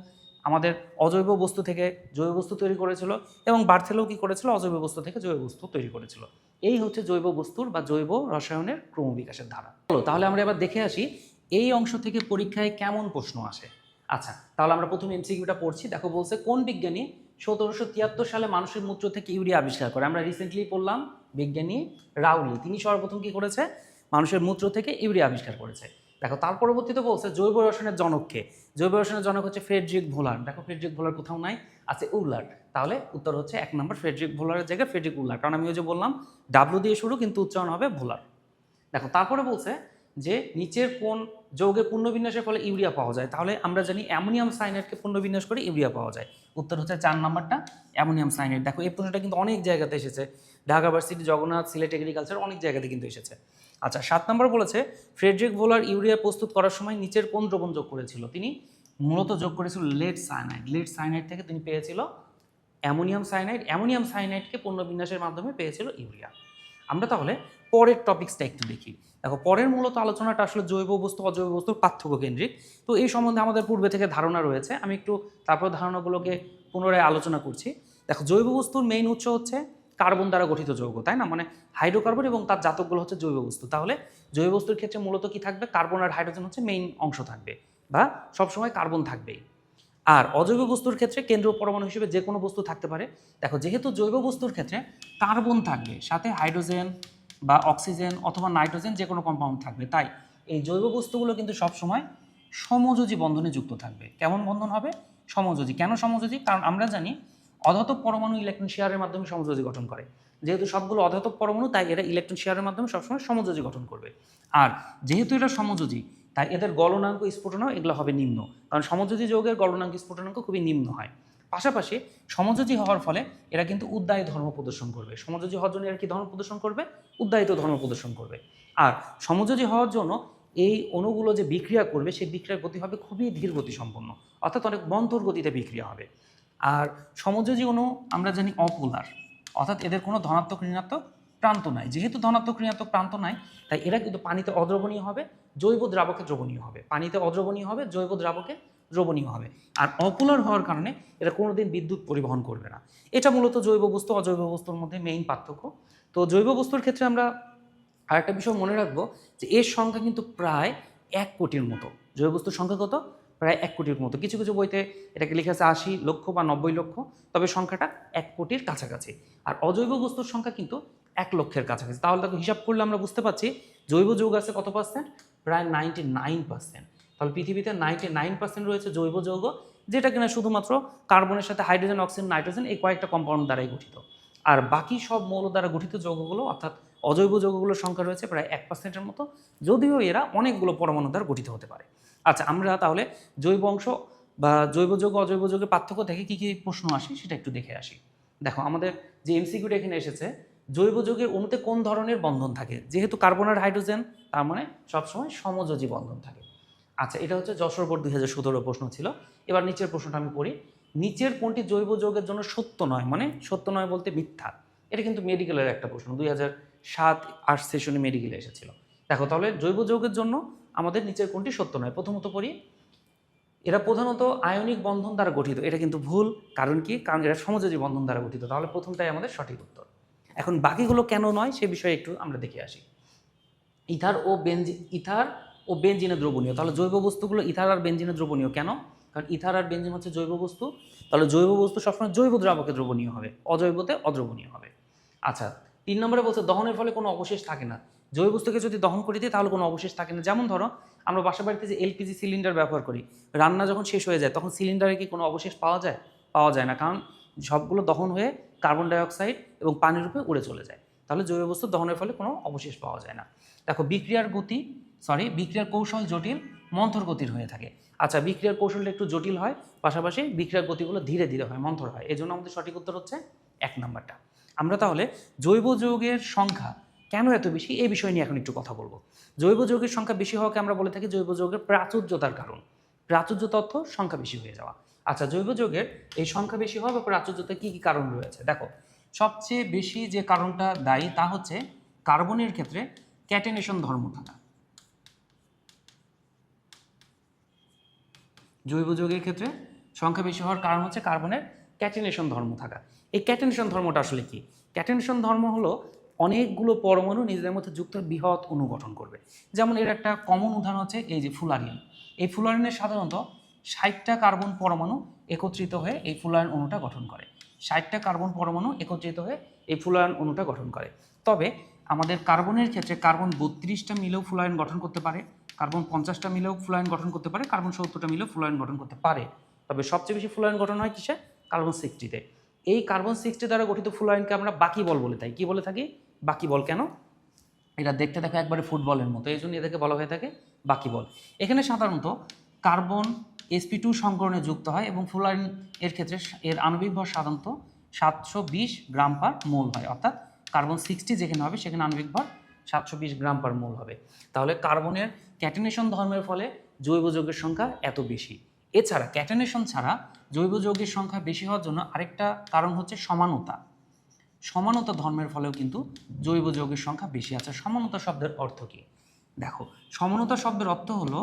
আমাদের অজৈব বস্তু থেকে জৈব বস্তু তৈরি করেছিল, এবং বার্থেলো কি করেছিল, অজৈব বস্তু থেকে জৈব বস্তু তৈরি করেছিল। এই হচ্ছে জৈব বস্তুর বা জৈব রসায়নের ক্রমবিকাশের ধারা। তাহলে আমরা এবার দেখে আসি এই অংশ থেকে পরীক্ষায় কেমন প্রশ্ন আসে। আচ্ছা, তাহলে আমরা প্রথমে এমসিকিউটা পড়ছি। দেখো বলছে, কোন বিজ্ঞানী 1773 সালে মানুষের মূত্র থেকে ইউরিয়া আবিষ্কার করে? আমরা রিসেন্টলি পড়লাম বিজ্ঞানী রাউলি, তিনি সর্বপ্রথম কি করেছে, মানুষের মূত্র থেকে ইউরিয়া আবিষ্কার করেছে। দেখো তার পরবর্তীতে বলছে জৈব রসায়নের জনককে। জৈব রসায়নের জনক হচ্ছে ফ্রেডরিক ভোলার। দেখো ফ্রেডরিক ভোলার কোথাও নাই, আছে উলার। তাহলে উত্তর হচ্ছে 1 নম্বর ফ্রেডরিক ভোলারের জায়গায় ফ্রেডরিক উলার, কারণ আমি ওই যে বললাম ডাব্লু দিয়ে শুরু কিন্তু উচ্চারণ হবে ভোলার। দেখো তারপরে বলছে যে নিচের কোন যৌগের পুনর্বিন্যাসের ফলে ইউরিয়া পাওয়া যায়? তাহলে আমরা জানি অ্যামোনিয়াম সায়ানাইডকে পুনর্বিন্যাস করে ইউরিয়া পাওয়া যায়। উত্তর হচ্ছে 4 নম্বরটা অ্যামোনিয়াম সায়ানাইড। দেখো এই প্রশ্নটা কিন্তু অনেক জায়গাতে এসেছে, ঢাকা ভার্সিটি, জগন্নাথ, সিলেট এগ্রিকালচার, অনেক জায়গাতে কিন্তু এসেছে। আচ্ছা, 7 নম্বর বলেছে ফ্রেডরিক ভোলার ইউরিয়া প্রস্তুত করার সময় নিচের কোন দ্রবণ যোগ করেছিল? তিনি মূলত যোগ করেছিল লেড সায়ানাইড। লেড সায়ানাইড থেকে তিনি পেয়েছিল অ্যামোনিয়াম সায়ানাইড। অ্যামোনিয়াম সায়ানাইডকে পুনর্বিন্যাসের মাধ্যমে পেয়েছিল ইউরিয়া। আমরা তাহলে পরের টপিক্সটা একটু দেখি। দেখো পরের মূলত আলোচনাটা আসলে জৈব বস্তু অজৈব বস্তুর পার্থক্য কেন্দ্রিক। তো এই সম্বন্ধে আমাদের পূর্বে থেকে ধারণা রয়েছে, আমি একটু তারপর ধারণাগুলোকে পুনরায় আলোচনা করছি। দেখো জৈব বস্তুর মেইন উৎস হচ্ছে কার্বন দ্বারা গঠিত যৌগ, তাই না? মানে হাইড্রোকার্বন এবং তার জাতকগুলো হচ্ছে জৈব বস্তু। তাহলে জৈব বস্তুর ক্ষেত্রে মূলত কি থাকবে? কার্বন আর হাইড্রোজেন হচ্ছে মেইন অংশ থাকবে, বা সবসময় কার্বন থাকবেই। আর অজৈব বস্তুর ক্ষেত্রে কেন্দ্রীয় পরমাণু হিসেবে যে কোনো বস্তু থাকতে পারে। দেখো যেহেতু জৈব বস্তুর ক্ষেত্রে কার্বন থাকবে, সাথে হাইড্রোজেন বা অক্সিজেন অথবা নাইট্রোজেন যে কোনো কম্পাউন্ড থাকবে, তাই এই জৈব বস্তুগুলো কিন্তু সবসময় সমযোজী বন্ধনে যুক্ত থাকবে। কেমন বন্ধন হবে? সমযোজী। কেন সমযোজী? কারণ আমরা জানি অধাতব পরমাণু ইলেকট্রন শেয়ারের মাধ্যমে সমযোজী গঠন করে। যেহেতু সবগুলো অধাতব পরমাণু, তাই এরা ইলেকট্রন শেয়ারের মাধ্যমে সবসময় সমযোজী গঠন করবে। আর যেহেতু এরা সমযোজী, তাই এদের গলনাঙ্ক, স্ফুটনাঙ্ক এগুলো হবে নিম্ন, কারণ সমযোজী যৌগের গলনাঙ্ক, স্ফুটনাঙ্ক খুবই নিম্ন হয়। পাশাপাশি সমযোজী হওয়ার ফলে এরা কিন্তু উদ্দায়ী ধর্ম প্রদর্শন করবে। সমযোজী হওয়ার জন্য এরা কি ধর্ম প্রদর্শন করবে? উদ্দায়িত ধর্ম প্রদর্শন করবে। আর সমযোজী হওয়ার জন্য এই অণুগুলো যে বিক্রিয়া করবে, সেই বিক্রিয়ার গতি হবে খুবই ধীর গতি সম্পন্ন, অর্থাৎ অনেক মন্থর গতিতে বিক্রিয়া হবে। আর সমযোজী অণু আমরা জানি অপোলার, অর্থাৎ এদের কোনো ধনাত্মক ঋণাত্মক প্রান্ত নাই। যেহেতু ধনাত্মক ঋণাত্মক প্রান্ত নাই, তাই এরা কিন্তু পানিতে অদ্রবণীয় হবে, জৈব দ্রাবকে দ্রবণীয় হবে। পানিতে অদ্রবণীয় হবে, জৈব দ্রাবকে দ্রবণীয় হবে। আর অপোলার হওয়ার কারণে এরা কোনোদিন বিদ্যুৎ পরিবহন করবে না। এটা মূলত জৈব বস্তু অজৈব বস্তুর মধ্যে মেইন পার্থক্য। তো জৈব বস্তুর ক্ষেত্রে আমরা আরেকটা বিষয় মনে রাখবো যে এর সংখ্যা কিন্তু প্রায় 1 কোটির মতো। জৈব বস্তুর সংখ্যা কত? প্রায় 1 কোটির মতো। কিছু কিছু বইতে এটাকে লিখে আছে 80 লক্ষ বা 90 লক্ষ, তবে সংখ্যাটা 1 কোটির কাছাকাছি। আর অজৈব বস্তুর সংখ্যা কিন্তু 1 লক্ষের কাছাকাছি। তাহলে তাকে হিসাব করলে আমরা বুঝতে পারছি জৈব যৌগ আছে কত পার্সেন্ট? প্রায় 99%। তাহলে পৃথিবীতে 99% রয়েছে জৈব যৌগ, যেটা কিনা শুধুমাত্র কার্বনের সাথে হাইড্রোজেন, অক্সিজেন, নাইট্রোজেন এই কয়েকটা কম্পাউন্ড দ্বারাই গঠিত। আর বাকি সব মৌল দ্বারা গঠিত যৌগগুলো, অর্থাৎ অজৈব যৌগগুলোর সংখ্যা রয়েছে প্রায় 1%-এর মতো, যদিও এরা অনেকগুলো পরমাণু দ্বারা গঠিত হতে পারে। আচ্ছা, আমরা তাহলে জৈব অংশ বা জৈব যৌগ অজৈব যৌগের পার্থক্য থেকে কী কী প্রশ্ন আসে সেটা একটু দেখে আসি। দেখো আমাদের যে এমসিকিউটা এখানে এসেছে, জৈব যৌগের অণুতে কোন ধরনের বন্ধন থাকে, যেহেতু কার্বন আর হাইড্রোজেন তার মানে সবসময় সমযোজী বন্ধন থাকে। আচ্ছা, এটা হচ্ছে যশোর বোর্ড 2017 প্রশ্ন ছিল। এবার নিচের প্রশ্নটা আমি পড়ি। নিচের কোনটি জৈব যৌগের জন্য সত্য নয়, মানে সত্য নয় বলতে মিথ্যা। এটা কিন্তু মেডিকেলের একটা প্রশ্ন, 2007-8 সেশনে মেডিকেলে এসেছিল। দেখো তাহলে জৈব যৌগের জন্য আমাদের নিচের কোনটি সত্য নয়। প্রথমত পড়ি, এরা প্রধানত আয়নিক বন্ধন দ্বারা গঠিত। এটা কিন্তু ভুল। কারণ কি? কারণ এরা সমযোজী বন্ধন দ্বারা গঠিত। তাহলে প্রথমটাই আমাদের সঠিক উত্তর। এখন বাকিগুলো কেন নয় সে বিষয়ে একটু আমরা দেখে আসি। ইথার ও বেনজিনে দ্রবণীয়। তাহলে জৈব বস্তুগুলো ইথার আর বেনজিনে দ্রবণীয় কেন? কারণ ইথার আর বেনজিন হচ্ছে জৈব বস্তু। তাহলে জৈব বস্তু সবসময় জৈব দ্রাবকে দ্রবণীয় হবে, অজৈবতে অদ্রবণীয় হবে। আচ্ছা, 3 নম্বরে বলছে দহনের ফলে কোনো অবশেষ থাকে না। জৈব বস্তুকে যদি দহন করে দিই তাহলে কোনো অবশেষ থাকে না। যেমন ধরো আমরা বাসা বাড়িতে যে এলপিজি সিলিন্ডার ব্যবহার করি, রান্না যখন শেষ হয়ে যায় তখন সিলিন্ডারে কি কোনো অবশেষ পাওয়া যায়? পাওয়া যায় না, কারণ সবগুলো দহন হয়ে কার্বন ডাইঅক্সাইড এবং পানির রূপে উড়ে চলে যায়। তাহলে জৈব বস্তু দহনের ফলে কোনো অবশেষ পাওয়া যায় না। দেখো বিক্রিয়ার কৌশল জটিল, মন্থর গতির হয়ে থাকে। আচ্ছা, বিক্রিয়ার কৌশলটা একটু জটিল হয়, পাশাপাশি বিক্রিয়ার গতিগুলো ধীরে ধীরে হয়, মন্থর হয়। এই জন্য আমাদের সঠিক উত্তর হচ্ছে 1 নাম্বারটা। আমরা তাহলে জৈব যৌগের সংখ্যা কেন এত বেশি এই বিষয় নিয়ে এখন একটু কথা বলবো। জৈব যৌগের সংখ্যা বেশি হওয়াকে আমরা বলে থাকি জৈব যৌগের প্রাচুর্যতার কারণ। প্রাচুর্য তথ্য সংখ্যা বেশি হয়ে যাওয়া। আচ্ছা, জৈব যৌগের এই সংখ্যা বেশি হওয়া বা প্রাচুর্যতার কী কী কারণ রয়েছে? দেখো, সবচেয়ে বেশি যে কারণটা দায়ী তা হচ্ছে কার্বনের ক্ষেত্রে ক্যাটেনেশন ধর্ম থাকা। জৈব যৌগের ক্ষেত্রে সংখ্যা বেশি হওয়ার কারণ হচ্ছে কার্বনের ক্যাটেনেশন ধর্ম থাকা। এই ক্যাটেনেশন ধর্মটা আসলে কি? ক্যাটেনেশন ধর্ম হলো অনেকগুলো পরমাণু নিজেদের মধ্যে যুক্ত বৃহৎ অণু গঠন করবে। যেমন এর একটা কমন উদাহরণ হচ্ছে এই যে ফুলারিন। এই ফুলারিনের সাধারণত 60টা কার্বন পরমাণু একত্রিত হয়ে এই ফুলারিন অণুটা গঠন করে। 60টা কার্বন পরমাণু একত্রিত হয়ে এই ফুলারিন অণুটা গঠন করে। তবে আমাদের কার্বনের ক্ষেত্রে কার্বন 32টা মিলেও ফুলারিন গঠন করতে পারে, কার্বন 50টা মিলেও ফুলারিন গঠন করতে পারে, কার্বন 70টা মিলেও ফুলারিন গঠন করতে পারে। তবে সবচেয়ে বেশি ফুলারিন গঠন হয় কিসে? কার্বন 60-তে। এই কার্বন 60 দ্বারা গঠিত ফুলারিনকে আমরা বাকিবল বলে থাকি। কি বলে থাকি? বাকিবল। কেন? এটা দেখতে দেখো একবারে ফুটবলের মতো, এই জন্য এদেরকে বলা হয়ে থাকে বাকিবল। এখানে সাধারণত কার্বন sp2 সংকরণে যুক্ত হয় এবং ফুলারিন এর ক্ষেত্রে এর আণবিক ভর সাধারণত 720 গ্রাম পার মোল হয়। অর্থাৎ কার্বন 60 যেখানে হবে সেখানে আণবিক ভর 720 গ্রাম পার মোল হবে। তাহলে কার্বনের ক্যাটেনেশন ধর্মের ফলে জৈব যৌগের সংখ্যা এত বেশি। এছাড়া ক্যাটেনেশন ছাড়া জৈব যৌগের সংখ্যা বেশি হওয়ার জন্য আরেকটা কারণ হচ্ছে সমানতা। সমানতা ধর্মের ফলেও কিন্তু জৈব যৌগের সংখ্যা বেশি আছে। সমানতা শব্দের অর্থ কী? দেখো, সমানতা শব্দের অর্থ হলো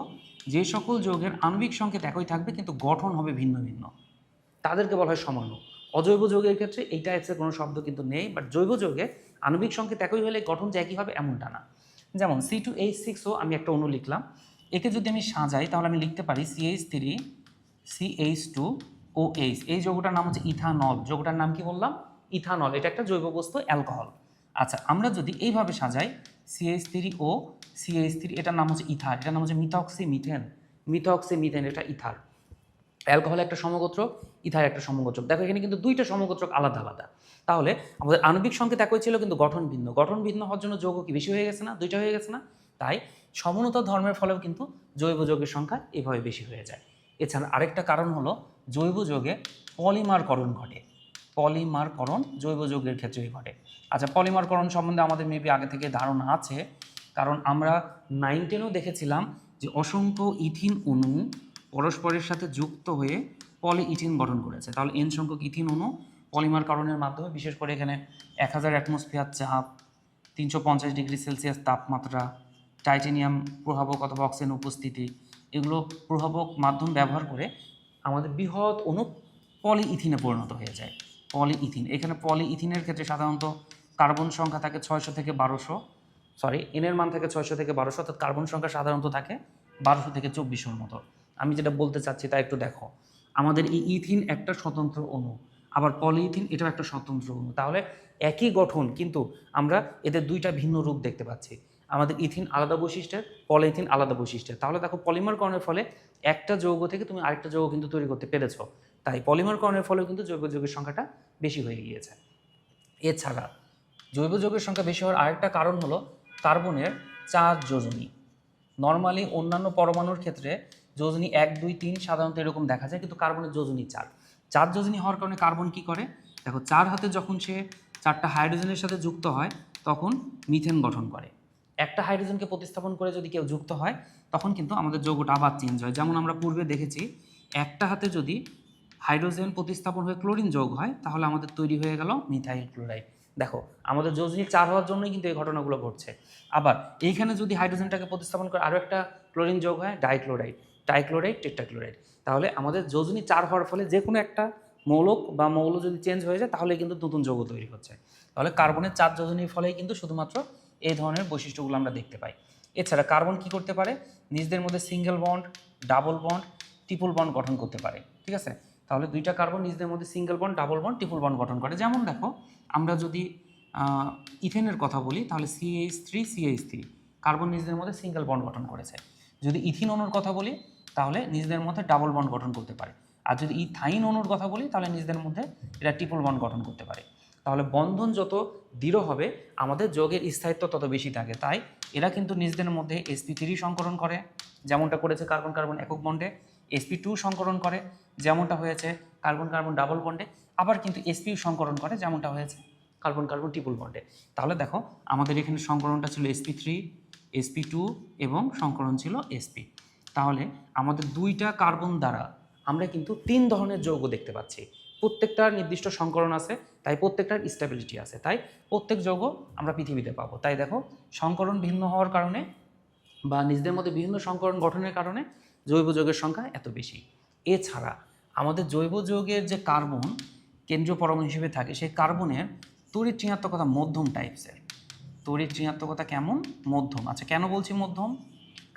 যে সকল যৌগের আণবিক সংকেত একই থাকবে কিন্তু গঠন হবে ভিন্ন ভিন্ন, তাদেরকে বলা হয় সমাণু। অজৈব যৌগের ক্ষেত্রে এই টাইপসের কোনো শব্দ কিন্তু নেই, বাট জৈব যৌগে আণবিক সংকেত একই হলে গঠন যে একই হবে এমনটা না। যেমন C2H6O আমি একটা অণু লিখলাম, একে যদি আমি সাজাই তাহলে আমি লিখতে পারি CH3CH2OH। এই যৌগটার নাম হচ্ছে ইথানল। যৌগটার নাম কি বললাম? ইথানল। এটা একটা জৈব বস্তু, অ্যালকোহল। আচ্ছা, আমরা যদি এইভাবে সাজাই CH3O CH3, এটার নাম হচ্ছে ইথার, এটার নাম হচ্ছে মিথক্সিমিথেন, এটা ইথার। অ্যালকোহল একটা সমগোত্রক, ইথার একটা সমগোত্রক। দেখো এখানে কিন্তু দুইটা সমগোত্রক আলাদা আলাদা। তাহলে আমাদের আণবিক সংকেত একই ছিল কিন্তু গঠন ভিন্ন। গঠন ভিন্ন হওয়ার জন্য যৌগ কি বেশি হয়ে গেছে না? দুইটা হয়ে গেছে না? তাই সমানতা ধর্মের ফলেও কিন্তু জৈব যৌগের সংখ্যা এভাবে বেশি হয়ে যায়। এছাড়া আরেকটা কারণ হলো জৈব যৌগে পলিমারকরণ ঘটে। পলিমারকরণ জৈব যৌগের ক্ষেত্রেই ঘটে। আচ্ছা, পলিমারকরণ সম্বন্ধে আমাদের মেবি আগে থেকে ধারণা আছে, কারণ আমরা 9-10-এও দেখেছিলাম যে অসংখ্য ইথিন অণু পরস্পরের সাথে যুক্ত হয়ে পলিইথিন গঠন করেছে। তাহলে এন সংখ্যক ইথিন অণু পলিমারকরণের মাধ্যমে, বিশেষ করে এখানে 1000 অ্যাটমসফিয়ার চাপ, 350 ডিগ্রি সেলসিয়াস তাপমাত্রা, টাইটেনিয়াম প্রভাবক অথবা অক্সিজেন উপস্থিতি, এগুলো প্রভাবক মাধ্যম ব্যবহার করে আমাদের বৃহৎ অণু পলিইথিনে পরিণত হয়ে যায়। পলিইথিন, এখানে পলিইথিনের ক্ষেত্রে সাধারণত কার্বন সংখ্যা থাকে 600 থেকে 1200, এনের মান থাকে 600 থেকে 1200, অর্থাৎ কার্বন সংখ্যা সাধারণত থাকে 1200 থেকে 2400-র মতো। আমি যেটা বলতে চাচ্ছি তা একটু দেখো, আমাদের এই ইথিন একটা স্বতন্ত্র অণু, আবার পলিইথিন এটাও একটা স্বতন্ত্র অণু। তাহলে একই গঠন কিন্তু আমরা এদের দুইটা ভিন্ন রূপ দেখতে পাচ্ছি। আমাদের ইথিন আলাদা বৈশিষ্ট্যের, পলিইথিন আলাদা বৈশিষ্ট্যের। তাহলে দেখো পলিমারকরণের ফলে একটা যৌগ থেকে তুমি আরেকটা যৌগ কিন্তু তৈরি করতে পেরেছ। তাই পলিমারকরণের ফলেও কিন্তু জৈব যৌগের সংখ্যাটা বেশি হয়ে গিয়েছে। এছাড়া জৈব যৌগের সংখ্যা বেশি হওয়ার আরেকটা কারণ হলো কার্বনের চার যোজনী। নর্মালি অন্যান্য পরমাণুর ক্ষেত্রে যোজনী 1, 2, 3 সাধারণত এরকম দেখা যায়, কিন্তু কার্বনের যোজনী 4 যোজনী হওয়ার কারণে কার্বন কি করে? দেখো 4 হাতে যখন সে 4টা হাইড্রোজেনের সাথে যুক্ত হয় তখন মিথেন গঠন করে। একটা হাইড্রোজেনকে প্রতিস্থাপন করে যদি কেউ যুক্ত হয় তখন কিন্তু আমাদের যৌগটা আবার চেঞ্জ হয়। যেমন আমরা পূর্বে দেখেছি একটা হাতে যদি হাইড্রোজেন প্রতিস্থাপন হয়ে ক্লোরিন যোগ হয় তাহলে আমাদের তৈরি হয়ে গেল মিথাইল ক্লোরাইড। দেখো আমাদের যোজনী 4 হওয়ার জন্যই কিন্তু এই ঘটনাগুলো ঘটছে। আবার এইখানে যদি হাইড্রোজেনটাকে প্রতিস্থাপন করে আরও একটা ক্লোরিন যোগ হয় ডাইক্লোরাইড, টাইক্লোরাইড, টেট্রাক্লোরাইড, তাহলে আমাদের যোজনী 4 হওয়ার ফলে যে কোনো একটা মৌলক বা মৌল যদি চেঞ্জ হয়ে যায় তাহলে কিন্তু নতুন যৌগ তৈরি হচ্ছে। তাহলে কার্বনের 4 যোজনীর ফলেই কিন্তু শুধুমাত্র এই ধরনের বৈশিষ্ট্যগুলো আমরা দেখতে পাই। এছাড়া কার্বন কি করতে পারে, নিজেদের মধ্যে single bond, double bond, triple bond গঠন করতে পারে। ঠিক আছে, তাহলে দুইটা কার্বন নিজেদের মধ্যে single bond, double bond, triple bond গঠন করে। যেমন দেখো আমরা যদি ইথেনের কথা বলি তাহলে CH3 কার্বন নিজেদের মধ্যে সিঙ্গেল বন্ড গঠন করেছে। যদি ইথিন অণুর কথা বলি তাহলে নিজেদের মধ্যে ডাবল বন্ড গঠন করতে পারে। আর যদি ইথাইন অণুর কথা বলি তাহলে নিজেদের মধ্যে এরা ট্রিপল বন্ড গঠন করতে পারে। তাহলে বন্ধন যত দৃঢ় হবে আমাদের যৌগের স্থায়িত্ব তত বেশি থাকে। তাই এরা কিন্তু নিজেদের মধ্যে sp3 সংকরণ করে, যেমনটা করেছে কার্বন কার্বন একক বন্ডে, sp2 সংকরণ করে যেমনটা হয়েছে কার্বন কার্বন ডাবল বন্ডে, আবার কিন্তু sp সংকরণ করে যেমনটা হয়েছে কার্বন কার্বন ট্রিপল বন্ডে। তাহলে দেখো আমাদের এখানে সংকরণটা ছিল sp3, sp2 এবং সংকরণ ছিল sp। তাহলে আমাদের দুইটা কার্বন দ্বারা আমরা কিন্তু 3 ধরনের যৌগ দেখতে পাচ্ছি। প্রত্যেকটার নির্দিষ্ট সংকরণ আছে, তাই প্রত্যেকটার স্টেবিলিটি আছে, তাই প্রত্যেক যৌগ আমরা পৃথিবীতে পাবো। তাই দেখো সংকরণ ভিন্ন হওয়ার কারণে বা নিজেদের মধ্যে বিভিন্ন সংকরণ গঠনের কারণে জৈব যৌগের সংখ্যা এত বেশি। এছাড়া আমাদের জৈব যৌগের যে কার্বন কেন্দ্রীয় পরমাণু হিসেবে থাকে সেই কার্বনের তড়িৎ ঋণাত্মকতা মধ্যম টাইপসের। তড়িৎ ঋণাত্মকতা কেমন? মধ্যম। আচ্ছা কেন বলছি মধ্যম?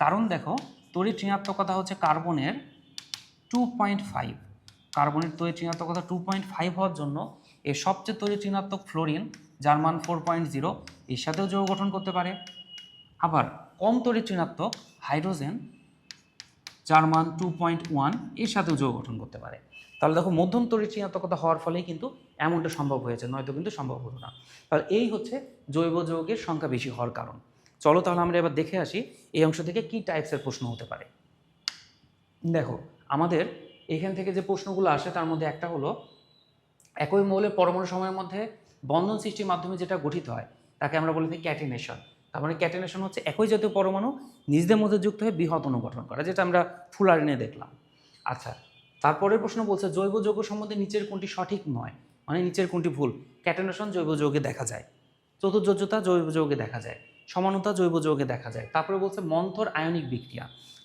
কারণ দেখো তড়িৎ ঋণাত্মকতা হচ্ছে কার্বনের 2.5, কার্বনের তড়িৎ ঋণাত্মকতা 2.5 হওয়ার জন্য এর সবচেয়ে তড়িৎ ঋণাত্মক ফ্লোরিন যার মান 4.0 এর সাথেও যৌগ গঠন করতে পারে। আবার কম তড়িৎ ঋণাত্মক হাইড্রোজেন যার মান 2.1 এর সাথেও যৌগ গঠন করতে পারে। তাহলে দেখো মধ্যম তড়িৎ ঋণাত্মকতা হওয়ার ফলেই কিন্তু এমনটা সম্ভব হয়েছে, নয়তো কিন্তু সম্ভব হতো না। তাহলে এই হচ্ছে জৈব যৌগের সংখ্যা বেশি হওয়ার কারণ। চলো তাহলে আমরা এবার দেখে আসি এই অংশ থেকে কী টাইপসের প্রশ্ন হতে পারে। দেখো আমাদের এখান থেকে যে প্রশ্নগুলো আসে তার মধ্যে একটা হলো একই মৌলের পরমাণু সময়ের মধ্যে বন্ধন সৃষ্টির মাধ্যমে যেটা গঠিত হয় তাকে আমরা বলে থাকি ক্যাটিনেশন। তার মানে ক্যাটিনেশন হচ্ছে একই জাতীয় পরমাণু নিজেদের মধ্যে যুক্ত হয়ে বৃহৎ অণু গঠন করা, যেটা আমরা ফুলারিনে দেখলাম। আচ্ছা তারপরের প্রশ্ন বলছে জৈব যৌগ সম্বন্ধে নিচের কোনটি সঠিক নয়, মানে নিচের কোনটি ভুল। ক্যাটিনেশন জৈব যৌগে দেখা যায়, চতুর্যোজ্যতা জৈব যৌগে দেখা যায়, সমানতা জৈব যৌগে দেখা যায়। তারপরে বলছে মন্থর আয়নিক বিক্রিয়া।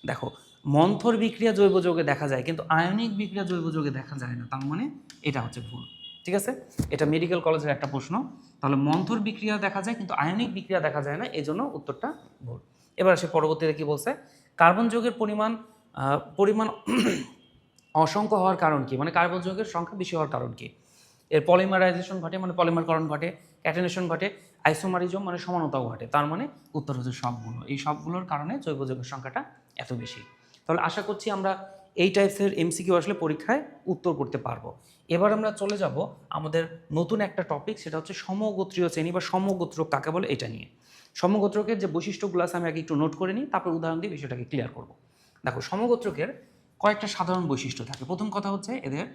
দেখো মন্থর বিক্রিয়া জৈব যৌগে দেখা যায় কিন্তু আয়নিক বিক্রিয়া জৈব যৌগে দেখা যায় না, তার মানে এটা হচ্ছে ভুল। ঠিক আছে, এটা মেডিকেল কলেজের একটা প্রশ্ন। তাহলে মন্থর বিক্রিয়া দেখা যায় কিন্তু আয়নিক বিক্রিয়া দেখা যায় না, এই জন্য উত্তরটা ভুল। এবার সে পরবর্তীতে কি বলছে, কার্বন যৌগের পরিমাণ অসংখ্য হওয়ার কারণ কি, মানে কার্বন যৌগের সংখ্যা বেশি হওয়ার কারণ কি। এর পলিমারাইজেশন ঘটে মানে পলিমারকরণ ঘটে, ক্যাটিনেশন ঘটে, আইসোমারিজম মানে সমানতাও ঘটে। তার মানে উত্তর হচ্ছে সবগুলো। এই সবগুলোর কারণে জৈব যৌগের সংখ্যাটা এত বেশি। তাহলে আশা করছি আমরা এই টাইপসের এমসিকিউ আসলে পরীক্ষায় উত্তর করতে পারবো। এবার আমরা চলে যাব আমাদের নতুন একটা টপিক, সেটা হচ্ছে সমগোত্রীয় শ্রেণী বা সমগোত্রক কাকে বলে এটা নিয়ে। সমগোত্রকের যে বৈশিষ্ট্যগুলো আছে আমি আগে একটু নোট করে নিই, তারপর উদাহরণ দিয়ে বিষয়টাকে ক্লিয়ার করব। দেখো সমগোত্রকের কয়েকটা সাধারণ বৈশিষ্ট্য থাকে। প্রথম কথা হচ্ছে এদের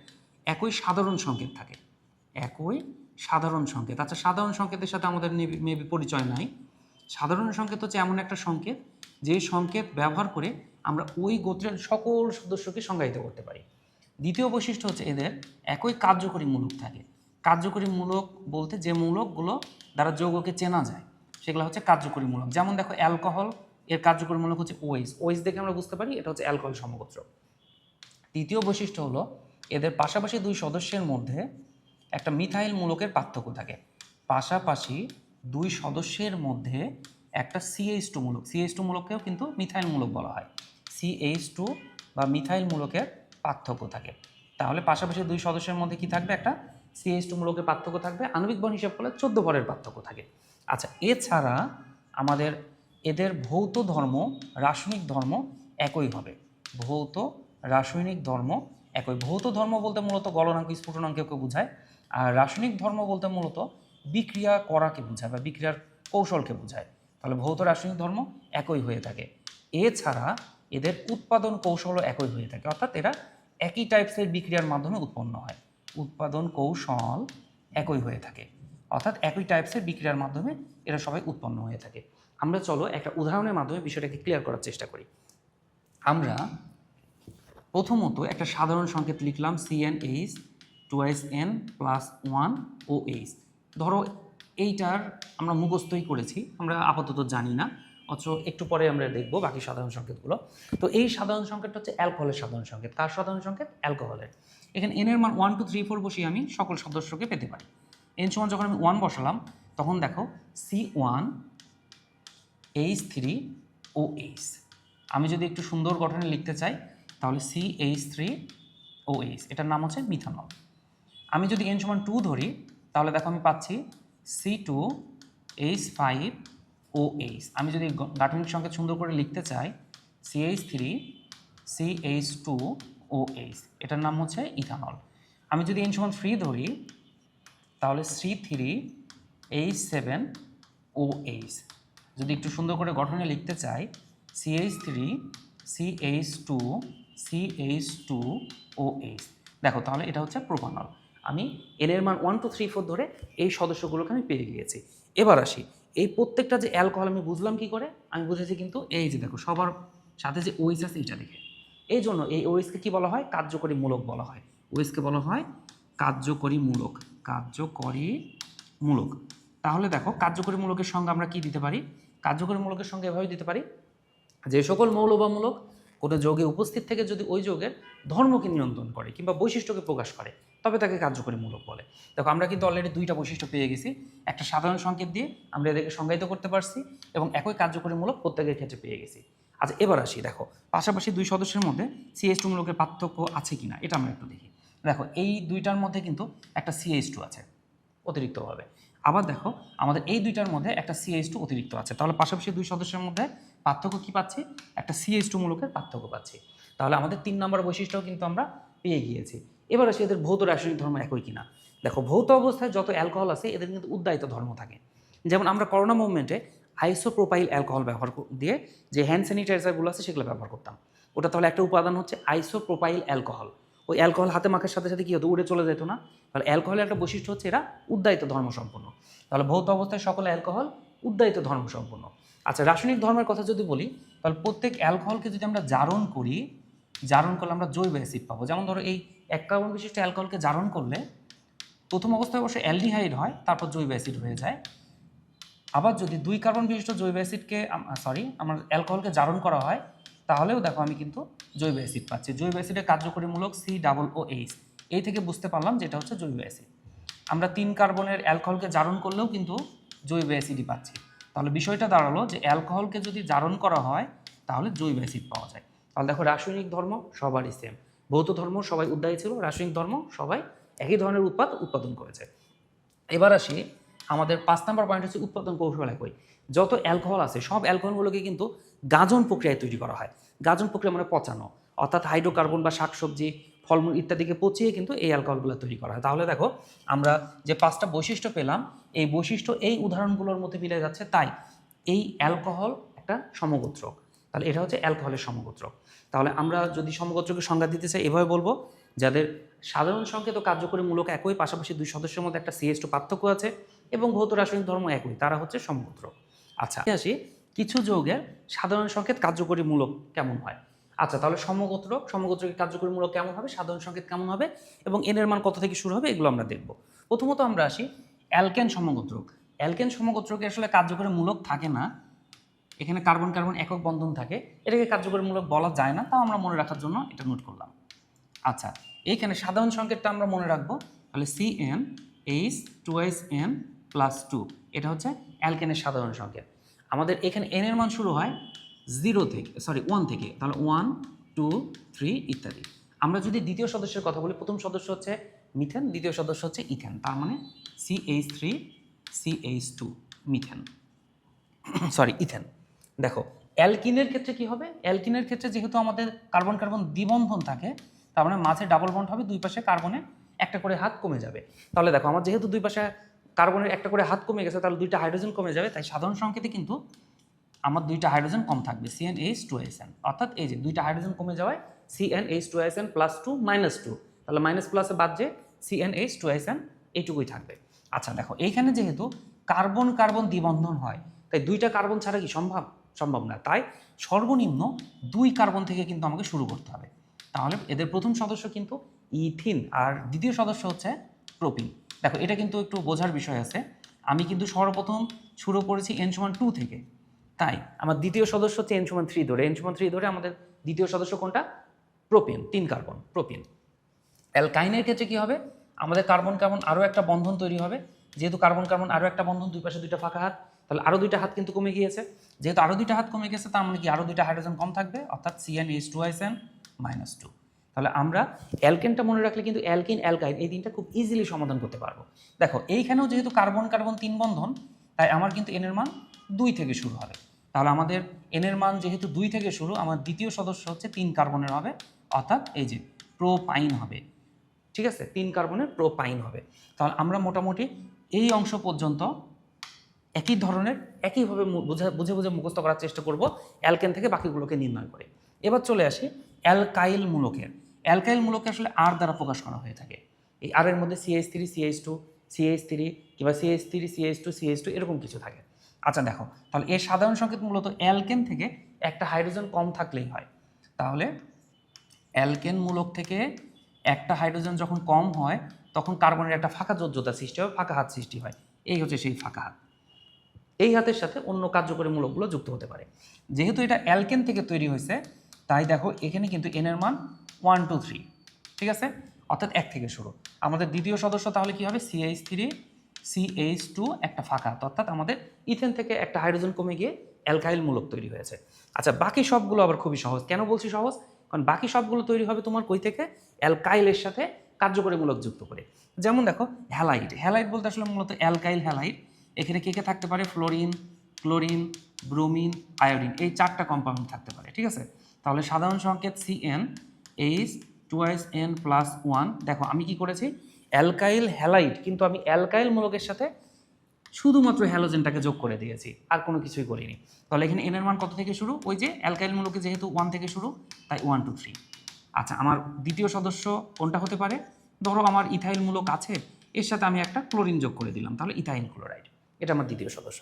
একই সাধারণ সংকেত থাকে, একই সাধারণ সংকেত। আচ্ছা সাধারণ সংকেতের সাথে আমাদের মেবি পরিচয় নাই। সাধারণ সংকেত হচ্ছে এমন একটা সংকেত যে সংকেত ব্যবহার করে আমরা ওই গোত্রের সকল সদস্যকে সংজ্ঞায়িত করতে পারি। দ্বিতীয় বৈশিষ্ট্য হচ্ছে এদের একই কার্যকরী মূলক থাকে। কার্যকরী মূলক বলতে যে মূলকগুলো দ্বারা যৌগকে চেনা যায় সেগুলো হচ্ছে কার্যকরী মূলক। যেমন দেখো অ্যালকোহল, এর কার্যকরী মূলক হচ্ছে ওএইচ। ওএইচ দেখে আমরা বুঝতে পারি এটা হচ্ছে অ্যালকোহল সমগোত্র। তৃতীয় বৈশিষ্ট্য হলো এদের পাশাপাশি দুই সদস্যের মধ্যে একটা মিথাইল মূলকের পার্থক্য থাকে। পাশাপাশি দুই সদস্যের মধ্যে একটা CH2 মূলক, CH2 মূলককেও কিন্তু মিথাইল মূলক বলা হয়। CH2 বা মিথাইল মূলকের পার্থক্য থাকে। তাহলে পাশাপাশি দুই সদস্যের মধ্যে কি থাকবে, একটা CH2 মূলকের পার্থক্য থাকবে। আণবিক বল হিসাব করলে 14 ভরের পার্থক্য থাকে। আচ্ছা এছাড়া আমাদের এদের ভৌত ধর্ম, রাসায়নিক ধর্ম একই হবে। ভৌত রাসায়নিক ধর্ম একই। ভৌত ধর্ম বলতে মূলত গলনাঙ্ক স্ফুটনাঙ্ককে বোঝায়, আর রাসায়নিক ধর্ম বলতে মূলত বিক্রিয়া করাকে বোঝায় বা বিক্রিয়ার কৌশলকে বোঝায়। তাহলে ভৌত রাসায়নিক ধর্ম একই হয়ে থাকে। এছাড়া এদের উৎপাদন কৌশলও একই হয়ে থাকে, অর্থাৎ এরা একই টাইপসের বিক্রিয়ার মাধ্যমে উৎপন্ন হয়। উৎপাদন কৌশল একই হয়ে থাকে, অর্থাৎ একই টাইপসের বিক্রিয়ার মাধ্যমে এরা সবাই উৎপন্ন হয়ে থাকে। আমরা চলো একটা উদাহরণের মাধ্যমে বিষয়টাকে ক্লিয়ার করার চেষ্টা করি। আমরা প্রথমত একটা সাধারণ সংকেত লিখলাম CnH 2SN + 1OH। ধরো এইটার আমরা মুখস্থই করেছি, আমরা আপাতত জানি না, অথচ একটু পরে আমরা দেখব বাকি সাধারণ সংকেতগুলো। তো এই সাধারণ সংকেতটা হচ্ছে অ্যালকোহলের সাধারণ সংকেত। কার সাধারণ সংকেত? অ্যালকোহলের। এখানে N এর মান 1 2 3 4 বসিয়ে আমি সকল সদস্যকে পেতে পারি। N সমান যখন আমি 1 বসালাম তখন দেখো C1H3OH। আমি যদি একটু সুন্দর গঠনে লিখতে চাই তাহলে CH3OH, এটার নাম হচ্ছে মিথানল। আমি যদি N সমান 2 ধরি তাহলে দেখো আমি পাচ্ছি C2H5OH। আমি যদি গাঠনিক সংকেত সুন্দর করে লিখতে চাই CH3CH2OH, এটার নাম হচ্ছে ইথানল। আমি যদি N সমান 3 ধরি তাহলে C3H7OH। যদি একটু সুন্দর করে গঠনে লিখতে চাই CH3CH2CH2OH। দেখো তাহলে এটা হচ্ছে প্রোপানল। আমি N এর মান 1 2 3 4 ধরে এই সদস্যগুলোকে আমি পেয়ে গিয়েছি। এবার আসি, এই প্রত্যেকটা যে অ্যালকোহল আমি বুঝলাম কি করে? আমি বুঝেছি কিন্তু এই যে দেখো সবার সাথে যে OH আছে এটা দেখে। এই জন্য এই OH-কে কি বলা হয়? কার্যকরী মূলক বলা হয়। OH-কে বলা হয় কার্যকরী মূলক। কার্যকরী মূলক। তাহলে দেখো কার্যকরী মূলকের সঙ্গে আমরা কি দিতে পারি? কার্যকরী মূলকের সঙ্গে এভাবে দিতে পারি, যে সকল মৌল বা মূলক কোনো যৌগে উপস্থিত থেকে যদি ওই যৌগের ধর্মকে নিয়ন্ত্রণ করে কিংবা বৈশিষ্ট্যকে প্রকাশ করে তবে তাকে কার্যকরী মূলক বলে। দেখো আমরা কিন্তু অলরেডি দুইটা বৈশিষ্ট্য পেয়ে গেছি, একটা সাধারণ সংকেত দিয়ে আমরা এদেরকে সংজ্ঞায়িত করতে পারছি এবং একই কার্যকরী মূলক প্রত্যেকের ক্ষেত্রে পেয়ে গেছি। আচ্ছা এবার আসি, দেখো পাশাপাশি দুই সদস্যের মধ্যে CH2 মূলকের পার্থক্য আছে কিনা এটা আমরা একটু দেখি। দেখো এই দুইটার মধ্যে কিন্তু একটা CH2 আছে অতিরিক্তভাবে, আবার দেখো আমাদের এই দুইটার মধ্যে একটা CH2 অতিরিক্ত আছে। তাহলে পাশাপাশি দুই সদস্যের মধ্যে পার্থক্য কি পাচ্ছি? একটা CH2 মূলকের পার্থক্য পাচ্ছি। তাহলে আমাদের 3 নম্বর বৈশিষ্ট্য কিন্তু আমরা পেয়ে গিয়েছি। এবার আসি এদের ভৌত রাসায়নিক ধর্ম একই কিনা। দেখো ভৌত অবস্থায় যত অ্যালকোহল আছে এদের কিন্তু উদ্দায়িত ধর্ম থাকে। যেমন আমরা করোনা মুভমেন্টে আইসোপ্রোপাইল অ্যালকোহল ব্যবহার দিয়ে যে হ্যান্ড স্যানিটাইজারগুলো আছে সেগুলো ব্যবহার করতাম। ওটা তাহলে একটা উপাদান হচ্ছে আইসোপ্রোপাইল অ্যালকোহল। ওই অ্যালকোহল হাতে মাখার সাথে সাথে কী হতো? উড়ে চলে যেত না। তাহলে অ্যালকোহলের একটা বৈশিষ্ট্য হচ্ছে এরা উদ্দায়িত ধর্মসম্পন্ন। তাহলে ভৌত অবস্থায় সকল অ্যালকোহল উদ্দায়িত ধর্মসম্পন্ন। আচ্ছা রাসায়নিক ধর্মের কথা যদি বলি তাহলে প্রত্যেক অ্যালকোহলকে যদি আমরা জারণ করি, জারণ করলে আমরা জৈব অ্যাসিড পাবো। যেমন ধরো এই 1 কার্বন বিশিষ্ট অ্যালকোহলকে জারণ করলে প্রথম অবস্থায় অবশ্যই অ্যালডিহাইড হয়, তারপর জৈব অ্যাসিড হয়ে যায়। আবার যদি 2 কার্বন বিশিষ্ট জৈব অ্যাসিডকে আমার অ্যালকোহলকে জারণ করা হয় তাহলেও দেখো আমি কিন্তু জৈব অ্যাসিড পাচ্ছি। জৈব অ্যাসিডের কার্যকরী মূলক COOH। এই থেকে বুঝতে পারলাম যে এটা হচ্ছে জৈব অ্যাসিড। আমরা 3 কার্বনের অ্যালকোহলকে জারণ করলেও কিন্তু জৈব অ্যাসিডই পাচ্ছি। তাহলে বিষয়টা দাঁড়ালো যে অ্যালকোহলকে যদি জারণ করা হয় তাহলে জৈব অ্যাসিড পাওয়া যায়। তাহলে দেখো রাসায়নিক ধর্ম সবারই সেম, ভৌত ধর্ম সবাই উদ্দায়ী ছিল, রাসায়নিক ধর্ম সবাই একই ধরনের উৎপাদন করেছে। এবার আসি আমাদের 5 নম্বর পয়েন্ট হচ্ছে উৎপাদন কৌশল একই। যত অ্যালকোহল আছে সব অ্যালকোহলগুলোকে কিন্তু গাজন প্রক্রিয়ায় তৈরি করা হয়। গাজন প্রক্রিয়া মানে পচানো, অর্থাৎ হাইড্রোকার্বন বা শাকসবজি ফলমূল ইত্যাদিকে পচিয়ে কিন্তু এই অ্যালকোহলগুলো তৈরি করা হয়। তাহলে দেখো আমরা যে 5টা বৈশিষ্ট্য পেলাম এই বৈশিষ্ট্য এই উদাহরণগুলোর মধ্যে মিলে যাচ্ছে, তাই এই অ্যালকোহল একটা সমগোত্রক। তাহলে এটা হচ্ছে অ্যালকোহলের সমগোত্রক। তাহলে আমরা যদি সমগোত্রকের সংজ্ঞা দিতে চাই এভাবে বলবো, যাদের সাধারণ সংকেত ও কার্যকরী মূলক একই, পাশাপাশি দুই সদস্যের মধ্যে একটা CH2 পার্থক্য আছে এবং ভৌত রাসায়নিক ধর্ম একই, তারা হচ্ছে সমগোত্রক। আচ্ছা আসি কিছু যৌগের সাধারণ সংকেত কার্যকরী মূলক কেমন হয়। আচ্ছা তাহলে সমগোত্রকের কার্যকরী মূলক কেমন হবে, সাধারণ সংকেত কেমন হবে এবং এন এর মান কত থেকে শুরু হবে এগুলো আমরা দেখব। প্রথমত আমরা আসি অ্যালকেন সমগোত্রক। অ্যালকেন সমগোত্রকে আসলে কার্যকরী মূলক থাকে না, এখানে কার্বন কার্বন একক বন্ধন থাকে, এটাকে কার্যকরী মূলক বলা যায় না, তাও আমরা মনে রাখার জন্য এটা নোট করলাম। আচ্ছা এইখানে সাধারণ সংকেতটা আমরা মনে রাখবো, তাহলে CnH2SN+2 এটা হচ্ছে অ্যালকেনের সাধারণ সংকেত। আমাদের এখানে এন এর মান শুরু হয় 1 থেকে, তাহলে 1 2 3 ইত্যাদি। আমরা যদি দ্বিতীয় সদস্যের কথা বলি, প্রথম সদস্য হচ্ছে মিথেন, দ্বিতীয় সদস্য হচ্ছে ইথেন, তার মানে CH3CH2 মিথেন ইথেন। দেখো অ্যালকিনের ক্ষেত্রে কি হবে? অ্যালকিনের ক্ষেত্রে যেহেতু আমাদের কার্বন কার্বন দ্বিবন্ধন থাকে, তার মানে মাঝে ডাবল বন্ড হবে, দুই পাশে কার্বনে একটা করে হাত কমে যাবে। তাহলে দেখো আমার যেহেতু দুই পাশে কার্বনের একটা করে হাত কমে গেছে, তাহলে 2টা হাইড্রোজেন কমে যাবে, তাই সাধারণ সংকেতে কিন্তু আমার 2টা হাইড্রোজেন কম থাকবে, CnH2SN। অর্থাৎ এই যে 2টা হাইড্রোজেন কমে যাওয়ায় CnH2SN+2 -2, তাহলে মাইনাস প্লাসে বাদ যে CnH2SN এইটুকুই থাকবে। আচ্ছা দেখো এইখানে যেহেতু কার্বন কার্বন দ্বিবন্ধন হয়, তাই দুইটা কার্বন ছাড়া কি সম্ভব না, তাই সর্বনিম্ন 2 কার্বন থেকে কিন্তু আমাকে শুরু করতে হবে। তাহলে এদের প্রথম সদস্য কিন্তু ইথিন আর দ্বিতীয় সদস্য হচ্ছে প্রোপিন। দেখো এটা কিন্তু একটু বোঝার বিষয় আছে, আমি কিন্তু সর্বপ্রথম শুরু করেছি n=2 থেকে, তাই আমার দ্বিতীয় সদস্য হচ্ছে n=3 ধরে, n=3 ধরে আমাদের দ্বিতীয় সদস্য কোনটা? Propene, 3 carbon propene. অ্যালকাইনের ক্ষেত্রে কি হবে? আমাদের কার্বন কার্বন আরও একটা বন্ধন তৈরি হবে, যেহেতু কার্বন কার্বন আরও একটা বন্ধন, দুই পাশে দুইটা ফাঁকা হাত, তাহলে আরও দুইটা হাত কিন্তু কমে গিয়েছে। যেহেতু আরও দুইটা হাত কমে গেছে, তার মানে কি আরও দুইটা হাইড্রোজেন কম থাকবে, অর্থাৎ CnH2SN-2। তাহলে আমরা অ্যালকেনটা মনে রাখলে কিন্তু অ্যালকিন অ্যালকাইন এই তিনটা খুব ইজিলি সমাধান করতে পারবো। দেখো এইখানেও যেহেতু কার্বন কার্বন 3 বন্ধন, তাই আমার কিন্তু এনের মান 2 থেকে শুরু হবে। তাহলে আমাদের এনের মান যেহেতু 2 থেকে শুরু, আমার দ্বিতীয় সদস্য হচ্ছে 3 কার্বনের হবে, অর্থাৎ এই যে প্রোপাইন হবে। ঠিক আছে, 3 কার্বনের প্রোপাইন হবে। তাহলে আমরা মোটামুটি এই অংশ পর্যন্ত একই ধরনের একইভাবে বুঝে বুঝে মুখস্থ করার চেষ্টা করব অ্যালকেন থেকে বাকিগুলোকে নির্ণয় করে। এবার চলে আসি অ্যালকাইল মূলকের। অ্যালকাইল মূলককে আসলে আর দ্বারা প্রকাশ করা হয়ে থাকে। এই আর এর মধ্যে CH3 CH2 CH3 কিংবা CH3 CH2 CH2 এরকম কিছু থাকে। আচ্ছা দেখো, তাহলে এর সাধারণ সংকেত মূলত অ্যালকেন থেকে একটা হাইড্রোজেন কম থাকলেই হয়। তাহলে অ্যালকেন মূলক থেকে একটা হাইড্রোজেন যখন কম হয়, তখন কার্বনের একটা ফাঁকা যোজ্যতা সৃষ্টি হয়, ফাঁকা হাত সৃষ্টি হয়। এই হচ্ছে সেই ফাঁকা হাত। এই হাতের সাথে অন্য কার্যকরী মূলকগুলো যুক্ত হতে পারে। যেহেতু এটা অ্যালকেন থেকে তৈরি হয়েছে, তাই দেখো এখানে কিন্তু এন এর মান 1 2 3, ঠিক আছে, অর্থাৎ 1 থেকে শুরু। আমাদের দ্বিতীয় সদস্য তাহলে কি হবে? CH3 CH2 একটা ফাঁকা হাত, অর্থাৎ আমাদের ইথেন থেকে একটা হাইড্রোজেন কমে গিয়ে অ্যালকাইল মূলক তৈরি হয়েছে। আচ্ছা বাকি সবগুলো আবার খুবই সহজ। কেন বলছি সহজ? কারণ বাকি সবগুলো তৈরি হবে তোমার কই থেকে? অ্যালকাইলের সাথে কার্যকরী মূলক যুক্ত করে। যেমন দেখো হ্যালাইড, হ্যালাইড বলতে আসলে মূলত অ্যালকাইল হ্যালাইড। এখানে কে কে থাকতে পারে? ফ্লোরিন, ক্লোরিন, ব্রোমিন, আয়োডিন, এই 4টা কম্পাউন্ড থাকতে পারে। ঠিক আছে, তাহলে সাধারণ সংকেত CnH2SN+1। দেখো আমি কি করেছি? অ্যালকাইল হ্যালাইড, কিন্তু আমি অ্যালকাইল মূলকের সাথে শুধুমাত্র হ্যালোজেনটাকে যোগ করে দিয়েছি, আর কোনো কিছুই করিনি। তাহলে এখানে এন এর মান কত থেকে শুরু? ওই যে অ্যালকাইল মূলকে যেহেতু 1 থেকে শুরু, তাই 1 2 3। আচ্ছা আমার দ্বিতীয় সদস্য কোনটা হতে পারে? ধরো আমার ইথাইল মূলক আছে, এর সাথে আমি একটা ক্লোরিন যোগ করে দিলাম, তাহলে ইথাইল ক্লোরাইড, এটা আমার দ্বিতীয় সদস্য।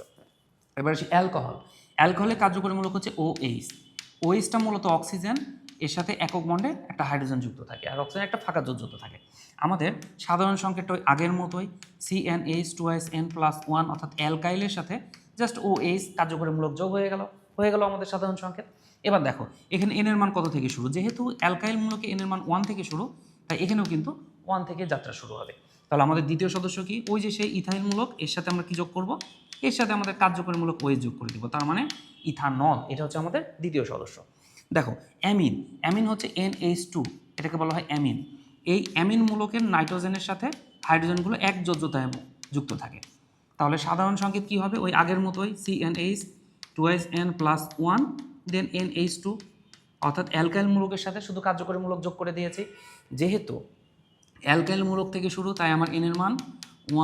এবার আসি অ্যালকোহল। অ্যালকোহলের কার্যকরী মূলক হচ্ছে OH। OHটা মূলত অক্সিজেন, এর সাথে একক বন্ডে একটা হাইড্রোজেন যুক্ত থাকে, আর অক্সিজেন একটা ফাঁকা যোজ্যতা থাকে। আমাদের সাধারণ সংকেতটা ওই আগের মতোই CnH2SN+1, অর্থাৎ অ্যালকাইলের সাথে জাস্ট OH কার্যকরী মূলক যোগ হয়ে গেল আমাদের সাধারণ সংকেত। এবার দেখো এখানে এন এর মান কত থেকে শুরু? যেহেতু অ্যালকাইল মূলকে এন এর মান 1 থেকে শুরু, তাই এখানেও কিন্তু 1 থেকে যাত্রা শুরু হবে। তাহলে আমাদের দ্বিতীয় সদস্য কি? ওই যে সেই ইথাইল মূলক, এর সাথে আমরা কি যোগ করব? এর সাথে আমাদের কার্যকরী মূলক OH যোগ করে দিব, তার মানে ইথানল। এটা হচ্ছে আমাদের দ্বিতীয় সদস্য। দেখো অ্যামিন, অ্যামিন হচ্ছে NH2, এটাকে বলা হয় অ্যামিন। এই অ্যামিন মূলকের নাইট্রোজেনের সাথে হাইড্রোজেনগুলো এক যোজ্যতায় যুক্ত থাকে। তাহলে সাধারণ সংকেত কি হবে? ওই আগের মতোই CnH2SN+1 দেন NH2, অর্থাৎ অ্যালকাইল মূলকের সাথে শুধু কার্যকরী মূলক যোগ করে দিয়েছি। যেহেতু অ্যালকাইল মূলক থেকে শুরু, তাই আমার এন এর মান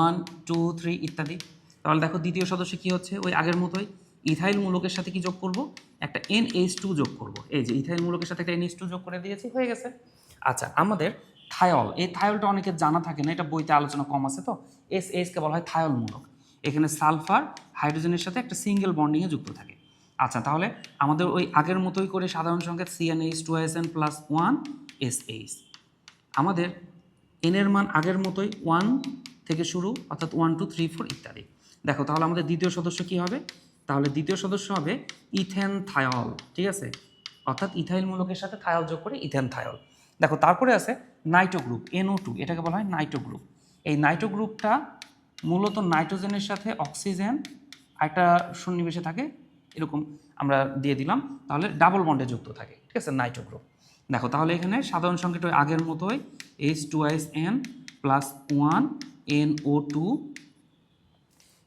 1 2 3 ইত্যাদি। তাহলে দেখো দ্বিতীয় সদস্য কি হচ্ছে? ওই আগের মতোই ইথাইল মূলকের সাথে কি যোগ করব? একটা NH2 যোগ করব। এই যে ইথাইল মূলকের সাথে একটা NH2 যোগ করে দিয়েছি, হয়ে গেছে। আচ্ছা আমাদের থায়ল, এই থায়লটা অনেকের জানা থাকে না, এটা বইতে আলোচনা কম আছে, তো SH কে বলা হয় থায়ল মূলক। এখানে সালফার হাইড্রোজেনের সাথে একটা সিঙ্গেল বন্ডিংয়ে যুক্ত থাকে। আচ্ছা তাহলে আমাদের ওই আগের মতোই করে সাধারণ সংকেত CnH2SN+1 SH। আমাদের এন এর মান আগের মতোই 1 থেকে শুরু, অর্থাৎ 1 2 3 4 ইত্যাদি। দেখো তাহলে আমাদের দ্বিতীয় সদস্য কি হবে? তাহলে দ্বিতীয় সদস্য হবে ইথেন থায়ল। ঠিক আছে, অর্থাৎ ইথাইল মূলকের সাথে থায়ল যোগ করে ইথেন থায়ল। দেখো তারপরে আছে নাইট্রো গ্রুপ, NO2, এটাকে বলা হয় নাইট্রো গ্রুপ। এই নাইট্রো গ্রুপটা মূলত নাইট্রোজেনের সাথে অক্সিজেন একটা সন্নিবেশে থাকে, এরকম আমরা দিয়ে দিলাম, তাহলে ডাবল বন্ডে যুক্ত থাকে। ঠিক আছে, নাইট্রো গ্রুপ। দেখো তাহলে এখানে সাধারণ সংকেত ওই আগের মতোই H2SN+1 NO2।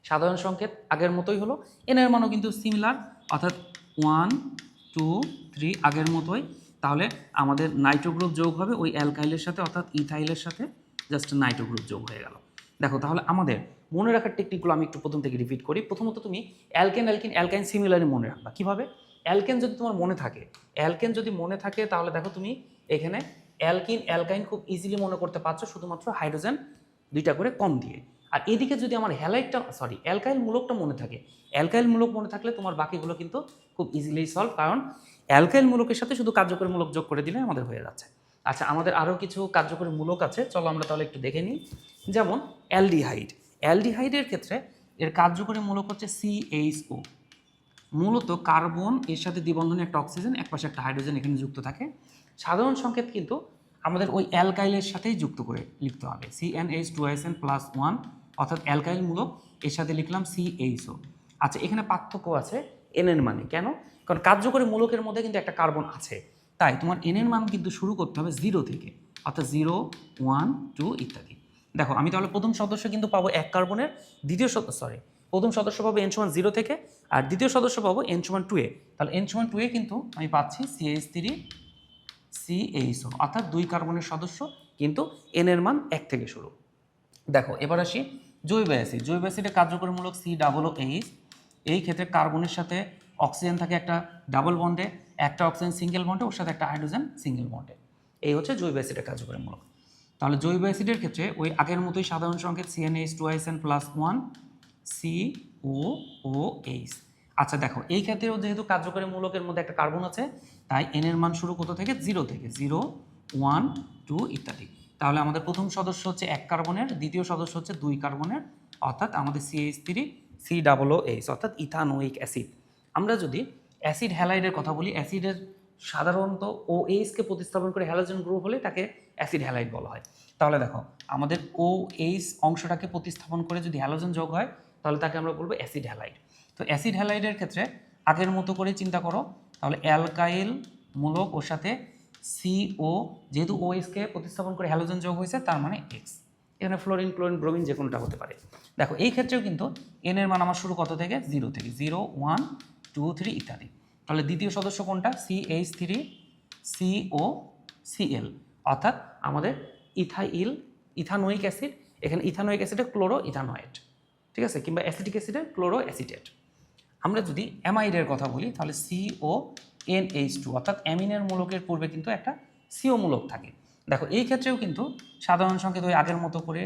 সাধারণ সংকেত আগের মতোই হলো, এন এর মানও কিন্তু সিমিলার, অর্থাৎ 1 2 3 আগের মতোই। তাহলে আমাদের নাইট্রো গ্রুপ যোগ হবে ওই অ্যালকাইলের সাথে, অর্থাৎ ইথাইলের সাথে জাস্ট নাইট্রো গ্রুপ যোগ হয়ে গেল। দেখো তাহলে আমাদের মনে রাখার টেকনিকগুলো আমি একটু প্রথম থেকে রিপিট করি। প্রথমত তুমি অ্যালকেন অ্যালকিন অ্যালকাইন সিমিলারই মনে রাখবা। কীভাবে? অ্যালকেন যদি তোমার মনে থাকে, অ্যালকেন যদি মনে থাকে, তাহলে দেখো তুমি এখানে অ্যালকিন অ্যালকাইন খুব ইজিলি মনে করতে পারছো, শুধুমাত্র হাইড্রোজেন 2টা করে কম দিয়ে। আর এদিকে যদি আমার অ্যালকাইল মূলকটা মনে থাকে, অ্যালকাইল মূলক মনে থাকলে তোমার বাকিগুলো কিন্তু খুব ইজিলি সলভ, কারণ অ্যালকাইল মূলকের সাথে শুধু কার্যকরী মূলক যোগ করে দিলে আমাদের হয়ে যাচ্ছে। আচ্ছা, আমাদের আরও কিছু কার্যকরী মূলক আছে, চলো আমরা তাহলে একটু দেখে নিই। যেমন অ্যালডিহাইড, অ্যালডিহাইডের ক্ষেত্রে এর কার্যকরী মূলক হচ্ছে CHO। মূলত কার্বন এর সাথে দ্বিবন্ধনে একটা অক্সিজেন, একপাশে একটা হাইড্রোজেন এখানে যুক্ত থাকে। সাধারণ সংকেত কিন্তু আমাদের ওই অ্যালকাইলের সাথেই যুক্ত করে লিখতে হবে, CnH2SN+1, অর্থাৎ অ্যালকাইল মূলক, এর সাথে লিখলাম CHO। আচ্ছা, এখানে পার্থক্য আছে এন এর মানে, কেন? কারণ কার্যকরী মূলকের মধ্যে কিন্তু একটা কার্বন আছে, তাই তোমার এন এর মান কিন্তু শুরু করতে হবে 0 থেকে, অর্থাৎ 0, 1, 2 ইত্যাদি। দেখো আমি তাহলে প্রথম সদস্য কিন্তু পাবো 1 কার্বনের, প্রথম সদস্য পাবো n = 0 থেকে, আর দ্বিতীয় সদস্য পাবো n = 2 এ। তাহলে n = 2 এ কিন্তু আমি পাচ্ছি CH3CHO, অর্থাৎ 2 কার্বনের সদস্য, কিন্তু n এর মান 1 থেকে শুরু। দেখো এবার আসি জৈব অ্যাসিড। জৈব অ্যাসিডের কার্যকরীমূলক COOH। এই ক্ষেত্রে কার্বনের সাথে অক্সিজেন থাকে একটা ডাবল বন্ডে, একটা অক্সিজেন সিঙ্গেল বন্ডে, ওর সাথে একটা হাইড্রোজেন সিঙ্গেল বন্ডে। এই হচ্ছে জৈব অ্যাসিডের কার্যকরীমূলক। তাহলে জৈব অ্যাসিডের ক্ষেত্রে ওই আগের মতোই সাধারণ সংকেত CnH2SN+1 COOH। আচ্ছা দেখো, এই ক্ষেত্রেও যেহেতু কার্যকরী মূলকের মধ্যে একটা কার্বন আছে, তাই n এর মান শুরু কত থেকে? 0 থেকে, 0, 1, 2 ইত্যাদি। তাহলে আমাদের প্রথম সদস্য হচ্ছে 1 কার্বনের, দ্বিতীয় সদস্য হচ্ছে 2 কার্বনের, অর্থাৎ আমাদের CH3COOH, অর্থাৎ ইথানোয়িক অ্যাসিড। আমরা যদি অ্যাসিড হ্যালাইডের কথা বলি, অ্যাসিডের সাধারণত OH কে প্রতিস্থাপন করে হ্যালোজেন গ্রুপ হলে তাকে অ্যাসিড হ্যালাইড বলা হয়। তাহলে দেখো আমাদের OH অংশটাকে প্রতিস্থাপন করে যদি হ্যালোজেন যোগ হয়, তাহলে তাকে আমরা বলবো অ্যাসিড হ্যালাইড। তো অ্যাসিড হ্যালাইডের ক্ষেত্রে আগের মতো করে চিন্তা করো, তাহলে অ্যালকাইল মূলক ওর সাথে CO, যেহেতু OH কে প্রতিস্থাপন করে হ্যালোজেন যোগ হয়েছে, তার মানে X। এখানে ফ্লোরিন, ক্লোরিন, ব্রোমিন যে কোনোটা হতে পারে। দেখো এই ক্ষেত্রেও কিন্তু n এর মান আমার শুরু কত থেকে? 0 থেকে, 0, 1, 2, 3 ইত্যাদি। তাহলে দ্বিতীয় সদস্য কোনটা? CH3COCl, অর্থাৎ আমাদের ইথানোয়িক অ্যাসিড। এখানে ইথানোয়িক অ্যাসিডে ক্লোরো ইথানয়েড, ঠিক আছে, কিংবা অ্যাসিটিক অ্যাসিডে ক্লোরো অ্যাসিটেট। আমরা যদি অ্যামাইডের কথা বলি, তাহলে CONH2, অর্থাৎ অ্যামিনের মূলকের পূর্বে কিন্তু একটা CO মূলক থাকে। দেখো এই ক্ষেত্রেও কিন্তু সাধারণ সংকেত ওই আগের মতো করে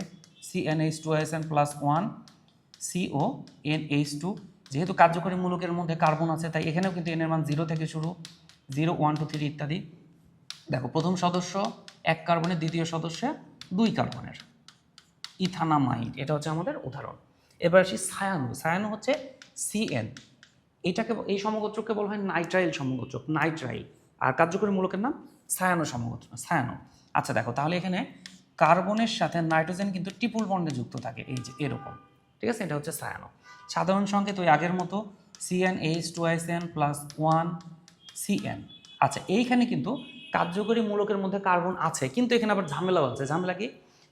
CnH2SN+1 CONH2। যেহেতু কার্যকরী মূলকের মধ্যে কার্বন আছে, তাই এখানেও কিন্তু n এর মান 0 থেকে শুরু, 0, 1, 2, 3 ইত্যাদি। দেখো প্রথম সদস্য 1 কার্বনের, দ্বিতীয় সদস্য 2 কার্বনের, ইথানামাইড, এটা হচ্ছে আমাদের উদাহরণ। এবার আসি সায়ানো। সায়ানো হচ্ছে CN, এই সমগোত্রককে বলা হয় নাইট্রাইল সমগোত্রক, নাইট্রাইল। আর কার্যকরী মূলকের নাম সায়ানো সমগোত্র, সায়ানো। আচ্ছা দেখো, তাহলে এখানে কার্বনের সাথে নাইট্রোজেন কিন্তু ট্রিপল বন্ডে যুক্ত থাকে, এই যে এরকম, ঠিক আছে, এটা হচ্ছে সায়ানো। সাধারণ সংকেত ওই আগের মতো CnH2SN+1 CN। আচ্ছা, এইখানে কিন্তু কার্যকরী মূলকের মধ্যে কার্বন আছে, কিন্তু এখানে আবার ঝামেলাও আছে। ঝামেলা কি?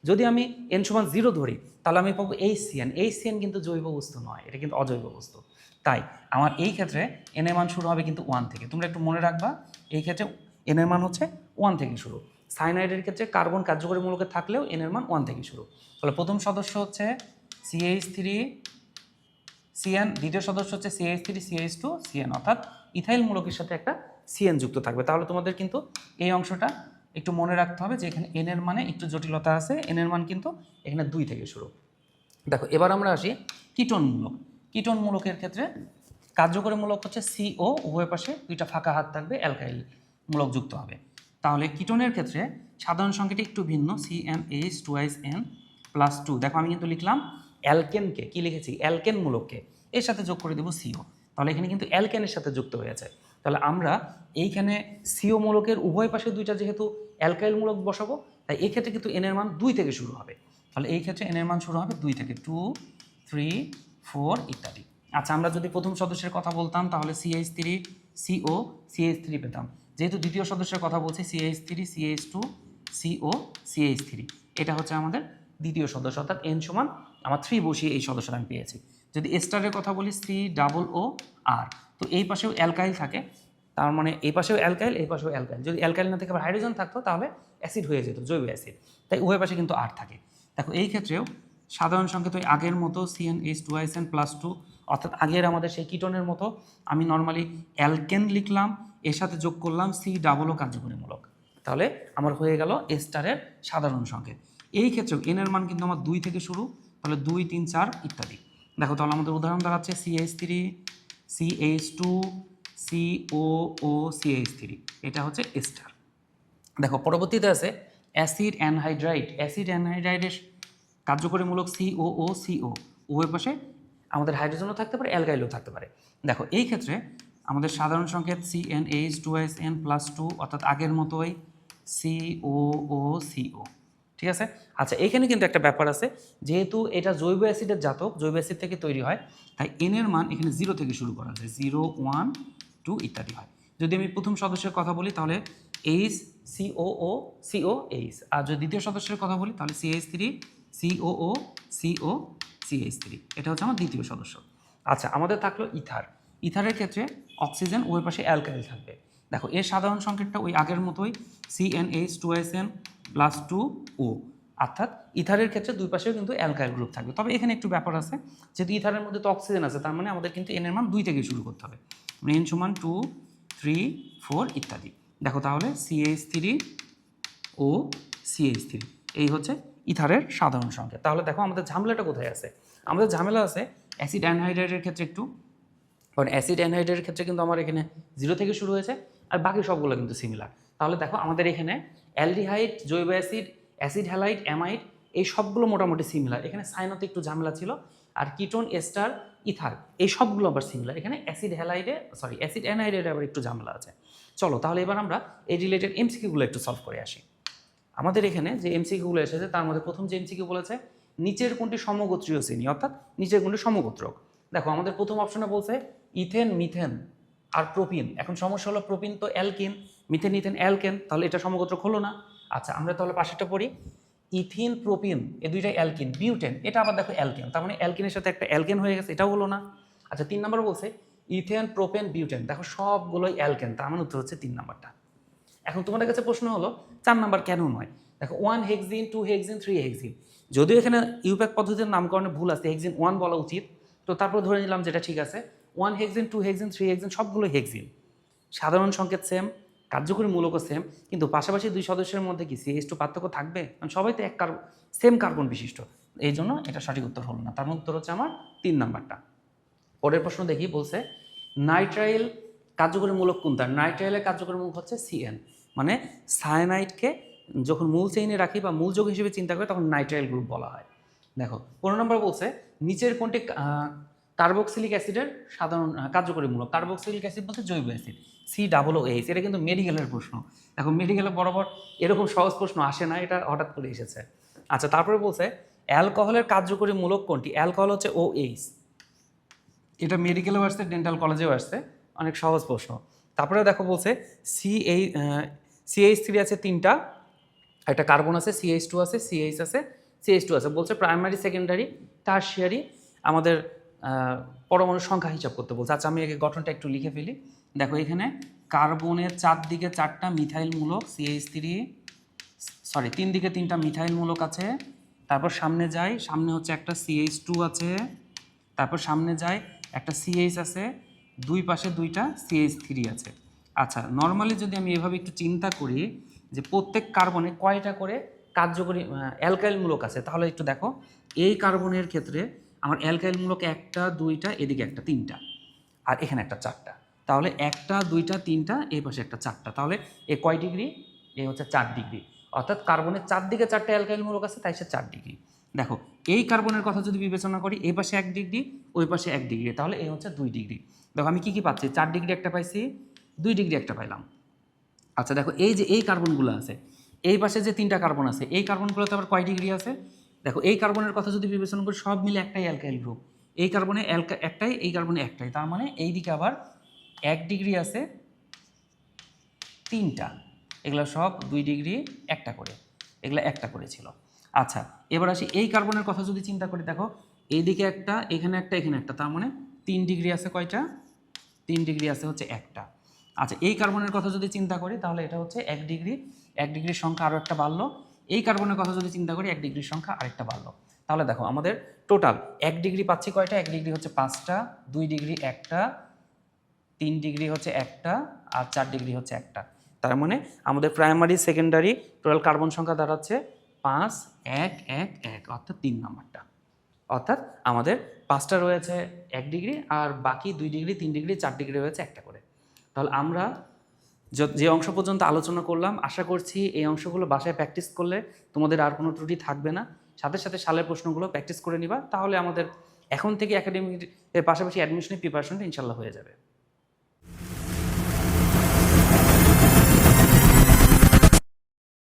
যদি আমি n = 0 ধরি, তাহলে আমি পাবো HCN। HCN কিন্তু জৈব বস্তু নয়, এটা কিন্তু অজৈব বস্তু। তাই আমার এই ক্ষেত্রে n এর মান শুরু হবে কিন্তু 1 থেকে। তোমরা একটু মনে রাখবা, এই ক্ষেত্রে n এর মান হচ্ছে 1 থেকে শুরু। সাইনাইডের ক্ষেত্রে কার্বন কার্যকরী মূলকে থাকলেও n এর মান 1 থেকে শুরু। তাহলে প্রথম সদস্য হচ্ছে CH3CN, দ্বিতীয় সদস্য হচ্ছে CH3CH2CN, অর্থাৎ ইথাইল মূলকের সাথে একটা CN যুক্ত থাকবে। তাহলে তোমাদের কিন্তু এই অংশটা একটু মনে রাখতে হবে যে এখানে n এর মানে একটু জটিলতা আছে, n এর মান কিন্তু এখানে 2 থেকে শুরু। দেখো এবার আমরা আসি কিটোন মূলক। কিটোন মূলকের ক্ষেত্রে কার্যকরী মূলক হচ্ছে CO, উভয় পাশে 2টা ফাঁকা হাত থাকবে, অ্যালকাইল মূলক যুক্ত হবে। তাহলে কিটোনের ক্ষেত্রে সাধারণ সংখ্যাটি একটু ভিন্ন, CnH2SN+2। দেখো আমি কিন্তু লিখলাম অ্যালকেনকে, কি লিখেছি? অ্যালকেন মূলককে এর সাথে যোগ করে দেবো CO। তাহলে এখানে কিন্তু অ্যালকেনের সাথে যুক্ত হয়েছে। তাহলে আমরা এইখানে CO মূলকের উভয় পাশে 2টা যেহেতু অ্যালকাইল মূলক বসাবো, তাই এই ক্ষেত্রে কিন্তু n এর মান 2 থেকে শুরু হবে। তাহলে এই ক্ষেত্রে n এর মান শুরু হবে 2 থেকে, 2, 3, 4 ইত্যাদি। আচ্ছা, আমরা যদি প্রথম সদস্যের কথা বলতাম, তাহলে CH3CO CH3 পেতাম। যেহেতু দ্বিতীয় সদস্যের কথা বলছি, CH3CH2 CO CH3, এটা হচ্ছে আমাদের দ্বিতীয় সদস্য, অর্থাৎ n সমান আমার 3 বসিয়ে এই সদস্যটা আমি পেয়েছি। যদি স্টারের কথা বলি, COOR, তো এই পাশেও অ্যালকাইল থাকে, তার মানে এই পাশেও অ্যালকাইল, এই পাশেও অ্যালকাইল। যদি অ্যালকাইল না থেকে আবার হাইড্রোজেন থাকতো, তাহলে অ্যাসিড হয়ে যেত, জৈব অ্যাসিড। তাই উভয় পাশে কিন্তু R থাকে। দেখো এই ক্ষেত্রেও সাধারণ সংকেত ওই আগের মতো CnH2SN+2, অর্থাৎ আগের আমাদের সেই কিটোনের মতো আমি নর্মালি অ্যালকেন লিখলাম, এর সাথে যোগ করলাম COO কার্যকরী মূলক। তাহলে আমার হয়ে গেল স্টারের সাধারণ সংকেত। এই ক্ষেত্রেও n এর মান কিন্তু আমার 2 থেকে শুরু, তাহলে 2 3 4 ইত্যাদি। দেখো তাহলে আমাদের উদাহরণ দাঁড়াচ্ছে CH3 CH2 COO CH3, এটা হচ্ছে এস্টার। দেখো পরবর্তীতে আছে অ্যাসিড অ্যানহাইড্রাইড। অ্যাসিড অ্যানহাইড্রাইডের কার্যকরী মূলক COO CO, উভয় পাশে আমাদের হাইড্রোজেনও থাকতে পারে, অ্যালকাইলও থাকতে পারে। দেখো এই ক্ষেত্রে আমাদের সাধারণ সংকেত CnH2SN+2, অর্থাৎ আগের মতোই COO ঠিক আছে। আচ্ছা এখানে কিন্তু একটা ব্যাপার আছে, যেহেতু এটা জৈব অ্যাসিডের জাতক, জৈব অ্যাসিড থেকে তৈরি হয়, তাই এন এর মান এখানে 0 থেকে শুরু করা যায়, 0 1 2 ইত্যাদি হয়। যদি আমি প্রথম সদস্যের কথা বলি তাহলে HCOO আর যদি দ্বিতীয় সদস্যের কথা বলি তাহলে CH3 COO CO CH3, এটা হচ্ছে আমার দ্বিতীয় সদস্য। আচ্ছা আমাদের থাকলো ইথার। ইথারের ক্ষেত্রে অক্সিজেন ওই পাশে অ্যালকাইল থাকবে। দেখো এর সাধারণ সংকেতটা ওই আগের মতোই CnH2SN+2O, অর্থাৎ ইথারের ক্ষেত্রে দুই পাশেও কিন্তু অ্যালকাইল গ্রুপ থাকবে। তবে এখানে একটু ব্যাপার আছে, যেহেতু ইথারের মধ্যে তো অক্সিজেন আছে, তার মানে আমাদের কিন্তু এনের মান 2 থেকে শুরু করতে হবে, n সমান 2 3 4 ইত্যাদি। দেখো তাহলে CH3O CH3, এই হচ্ছে ইথারের সাধারণ সংকেত। তাহলে দেখো আমাদের ঝামেলাটা কোথায় আছে? আমাদের ঝামেলা আছে অ্যাসিড অ্যানহাইড্রাইডের ক্ষেত্রে একটু, কারণ অ্যাসিড অ্যানহাইড্রাইডের ক্ষেত্রে কিন্তু আমার এখানে 0 থেকে শুরু হয়েছে, আর বাকি সবগুলো কিন্তু সিমিলার। তাহলে দেখো আমাদের এখানে অ্যালডিহাইড, জৈব অ্যাসিড, অ্যাসিড হ্যালাইড, অ্যামাইড, এই সবগুলো মোটামুটি সিমিলার। এখানে সাইনোতে একটু ঝামেলা ছিল, আর কিটোন, এস্টার, ইথার এই সবগুলো আবার সিমিলার। এখানে অ্যাসিড অ্যানহাইডে আবার একটু ঝামেলা আছে। চলো তাহলে এবার আমরা এই রিলেটেড এমসিকিউগুলো একটু সলভ করে আসি। আমাদের এখানে যে এমসিকিউগুলো এসেছে তার মধ্যে প্রথম যে এমসিকিউ বলেছে নিচের কোনটি সমগোত্রীয় শ্রেণী, অর্থাৎ নিচের কোনটি সমগোত্রক। দেখো আমাদের প্রথম অপশনে বলছে ইথেন, মিথেন আর প্রোপিন। এখন সমস্যা হলো প্রোপিন তো অ্যালকিন, মিথেন ইথেন অ্যালকেন, তাহলে এটা সমগোত্রক হলো না। আচ্ছা আমরা তাহলে পাশেরটা পড়ি, ইথিন প্রোপিন এই দুইটাই অ্যালকিন, বিউটেন এটা আবার দেখো অ্যালকেন, তার মানে অ্যালকিনের সাথে একটা অ্যালকেন হয়ে গেছে, এটাও হলো না। আচ্ছা 3 নম্বর বলছে ইথেন, প্রোপেন, বিউটেন, দেখো সবগুলোই অ্যালকেন, তার মানে উত্তর হচ্ছে 3 নম্বরটা। এখন তোমাদের কাছে প্রশ্ন হলো 4 নাম্বার কেন নয়? দেখো 1 হেক্সিন, 2 হেক্সিন, 3 হেক্সিন, যদিও এখানে ইউপ্যাক পদ্ধতির নামকরণে ভুল আছে, হেক্সিন 1 বলা উচিত, তো তারপর ধরে নিলাম যেটা ঠিক আছে। 1 হেক্সিন, 2 হেক্সিন, 3 হেক্সিন সবগুলো হেক্সিন, সাধারণ সংকেত সেম, কার্যকরী মূলকও সেম, কিন্তু পাশাপাশি দুই সদস্যের মধ্যে কি CH2 পার্থক্য থাকবে? কারণ সবাই তো সেম কার্বন বিশিষ্ট, এই জন্য এটা সঠিক উত্তর হলো না। তার উত্তর হচ্ছে আমার 3 নাম্বারটা। পরের প্রশ্ন দেখি, বলছে নাইট্রাইল কার্যকরী মূলক কোনটা? নাইট্রাইলের কার্যকরী মূলক হচ্ছে CN, মানে সায়ানাইডকে যখন মূল চেইনে রাখি বা মূল যৌগ হিসেবে চিন্তা করে তখন নাইট্রাইল গ্রুপ বলা হয়। দেখো 15 নম্বর বলছে নিচের কোনটি কার্বক্সিলিক অ্যাসিডের সাধারণ কার্যকরী মূলক? কার্বক্সিলিক অ্যাসিড বলতে জৈব অ্যাসিড, COOH, এটা কিন্তু মেডিকেলের প্রশ্ন। এখন মেডিকেলে বরাবর এরকম সহজ প্রশ্ন আসে না, এটা হঠাৎ করে এসেছে। আচ্ছা তারপরে বলছে অ্যালকোহলের কার্যকরী মূলক কোনটি? অ্যালকোহল হচ্ছে OH, এটা মেডিকেলেও আসছে, ডেন্টাল কলেজেও আসছে, অনেক সহজ প্রশ্ন। তারপরে দেখো বলছে CH3 আছে 3টা, একটা কার্বন আছে, CH2 আছে, CH আছে, CH2 আছে, বলছে প্রাইমারি, সেকেন্ডারি, টারশিয়ারি আমাদের পরমাণুর সংখ্যা হিসাব করতে বলছে। আচ্ছা আমি আগে গঠনটা একটু লিখে ফেলি। দেখো এখানে কার্বনের 4 দিকে 4টা মিথাইল মূলক, CH3 3 দিকে 3টা মিথাইল মূলক আছে, তারপর সামনে যাই, সামনে হচ্ছে একটা CH2 আছে, তারপর সামনে যায় একটা CH আছে, দুই পাশে 2টা CH3 আছে। আচ্ছা নর্মালি যদি আমি এভাবে একটু চিন্তা করি যে প্রত্যেক কার্বনে কয়টা করে কার্যকরী অ্যালকাইল মূলক আছে, তাহলে একটু দেখো এই কার্বনের ক্ষেত্রে আমার অ্যালকাইল মূলক 1টা 2টা, এদিকে একটা 3টা, আর এখানে একটা 4টা, তাহলে 1টা 2টা 3টা, এই পাশে একটা 4টা, তাহলে এ কয় ডিগ্রি? এ হচ্ছে 4 ডিগ্রি, অর্থাৎ কার্বনের 4 দিকে 4টা অ্যালকাইল মূলক আছে, তাই সে 4 ডিগ্রি। দেখো এই কার্বনের কথা যদি বিবেচনা করি, এই পাশে 1 ডিগ্রি, ওই পাশে 1 ডিগ্রি, তাহলে এই হচ্ছে 2 ডিগ্রি। দেখো আমি কি পাচ্ছি? 4 ডিগ্রি একটা পাইছি, 2 ডিগ্রি একটা পাইলাম। আচ্ছা দেখো এই যে এই কার্বনগুলো আছে, এই পাশে যে 3টা কার্বন আছে, এই কার্বনগুলোতে আবার কয় ডিগ্রি আছে? দেখো এই কার্বনের কথা যদি বিবেচনা করি, সব মিলে একটাই অ্যালকাইল গ্রুপ, এই কার্বনে একটাই, এই কার্বনে একটাই, তার মানে এই দিকে আবার 1 ডিগ্রি আছে 3টা, এগুলো সব 2 ডিগ্রি একটা করে, এগুলো একটা করে ছিল। আচ্ছা এবার আসি এই কার্বনের কথা যদি চিন্তা করি, দেখো এইদিকে একটা, এখানে একটা, এখানে একটা, তার মানে 3 ডিগ্রি আছে কয়টা? 3 ডিগ্রি আছে হচ্ছে একটা। আচ্ছা এই কার্বনের কথা যদি চিন্তা করি তাহলে এটা হচ্ছে 1 ডিগ্রি, 1 ডিগ্রির সংখ্যা আরও একটা বাড়লো। এই কার্বনের কথা যদি চিন্তা করি 1 ডিগ্রির সংখ্যা আরেকটা বাড়লো। তাহলে দেখো আমাদের টোটাল 1 ডিগ্রি পাচ্ছি কয়টা? 1 ডিগ্রি হচ্ছে 5টা, 2 ডিগ্রি একটা, 3 ডিগ্রি হচ্ছে একটা, আর 4 ডিগ্রি হচ্ছে একটা। তার মানে আমাদের প্রাইমারি, সেকেন্ডারি টোটাল কার্বন সংখ্যা দাঁড়াচ্ছে 5 1 1 1, অর্থাৎ 3 নাম্বারটা। অর্থাৎ আমাদের 5টা রয়েছে 1 ডিগ্রি, আর বাকি 2 ডিগ্রি 3 ডিগ্রি 4 ডিগ্রি রয়েছে একটা করে। তাহলে আমরা যে অংশ পর্যন্ত আলোচনা করলাম, আশা করছি এই অংশগুলো বাসায় প্র্যাকটিস করলে তোমাদের আর কোনো ত্রুটি থাকবে না। সাথে সাথে সালের প্রশ্নগুলো প্র্যাকটিস করে নিবা, তাহলে আমাদের এখন থেকে একাডেমিক এর পাশাপাশি অ্যাডমিশনের প্রিপারেশনটা ইনশাল্লাহ হয়ে যাবে।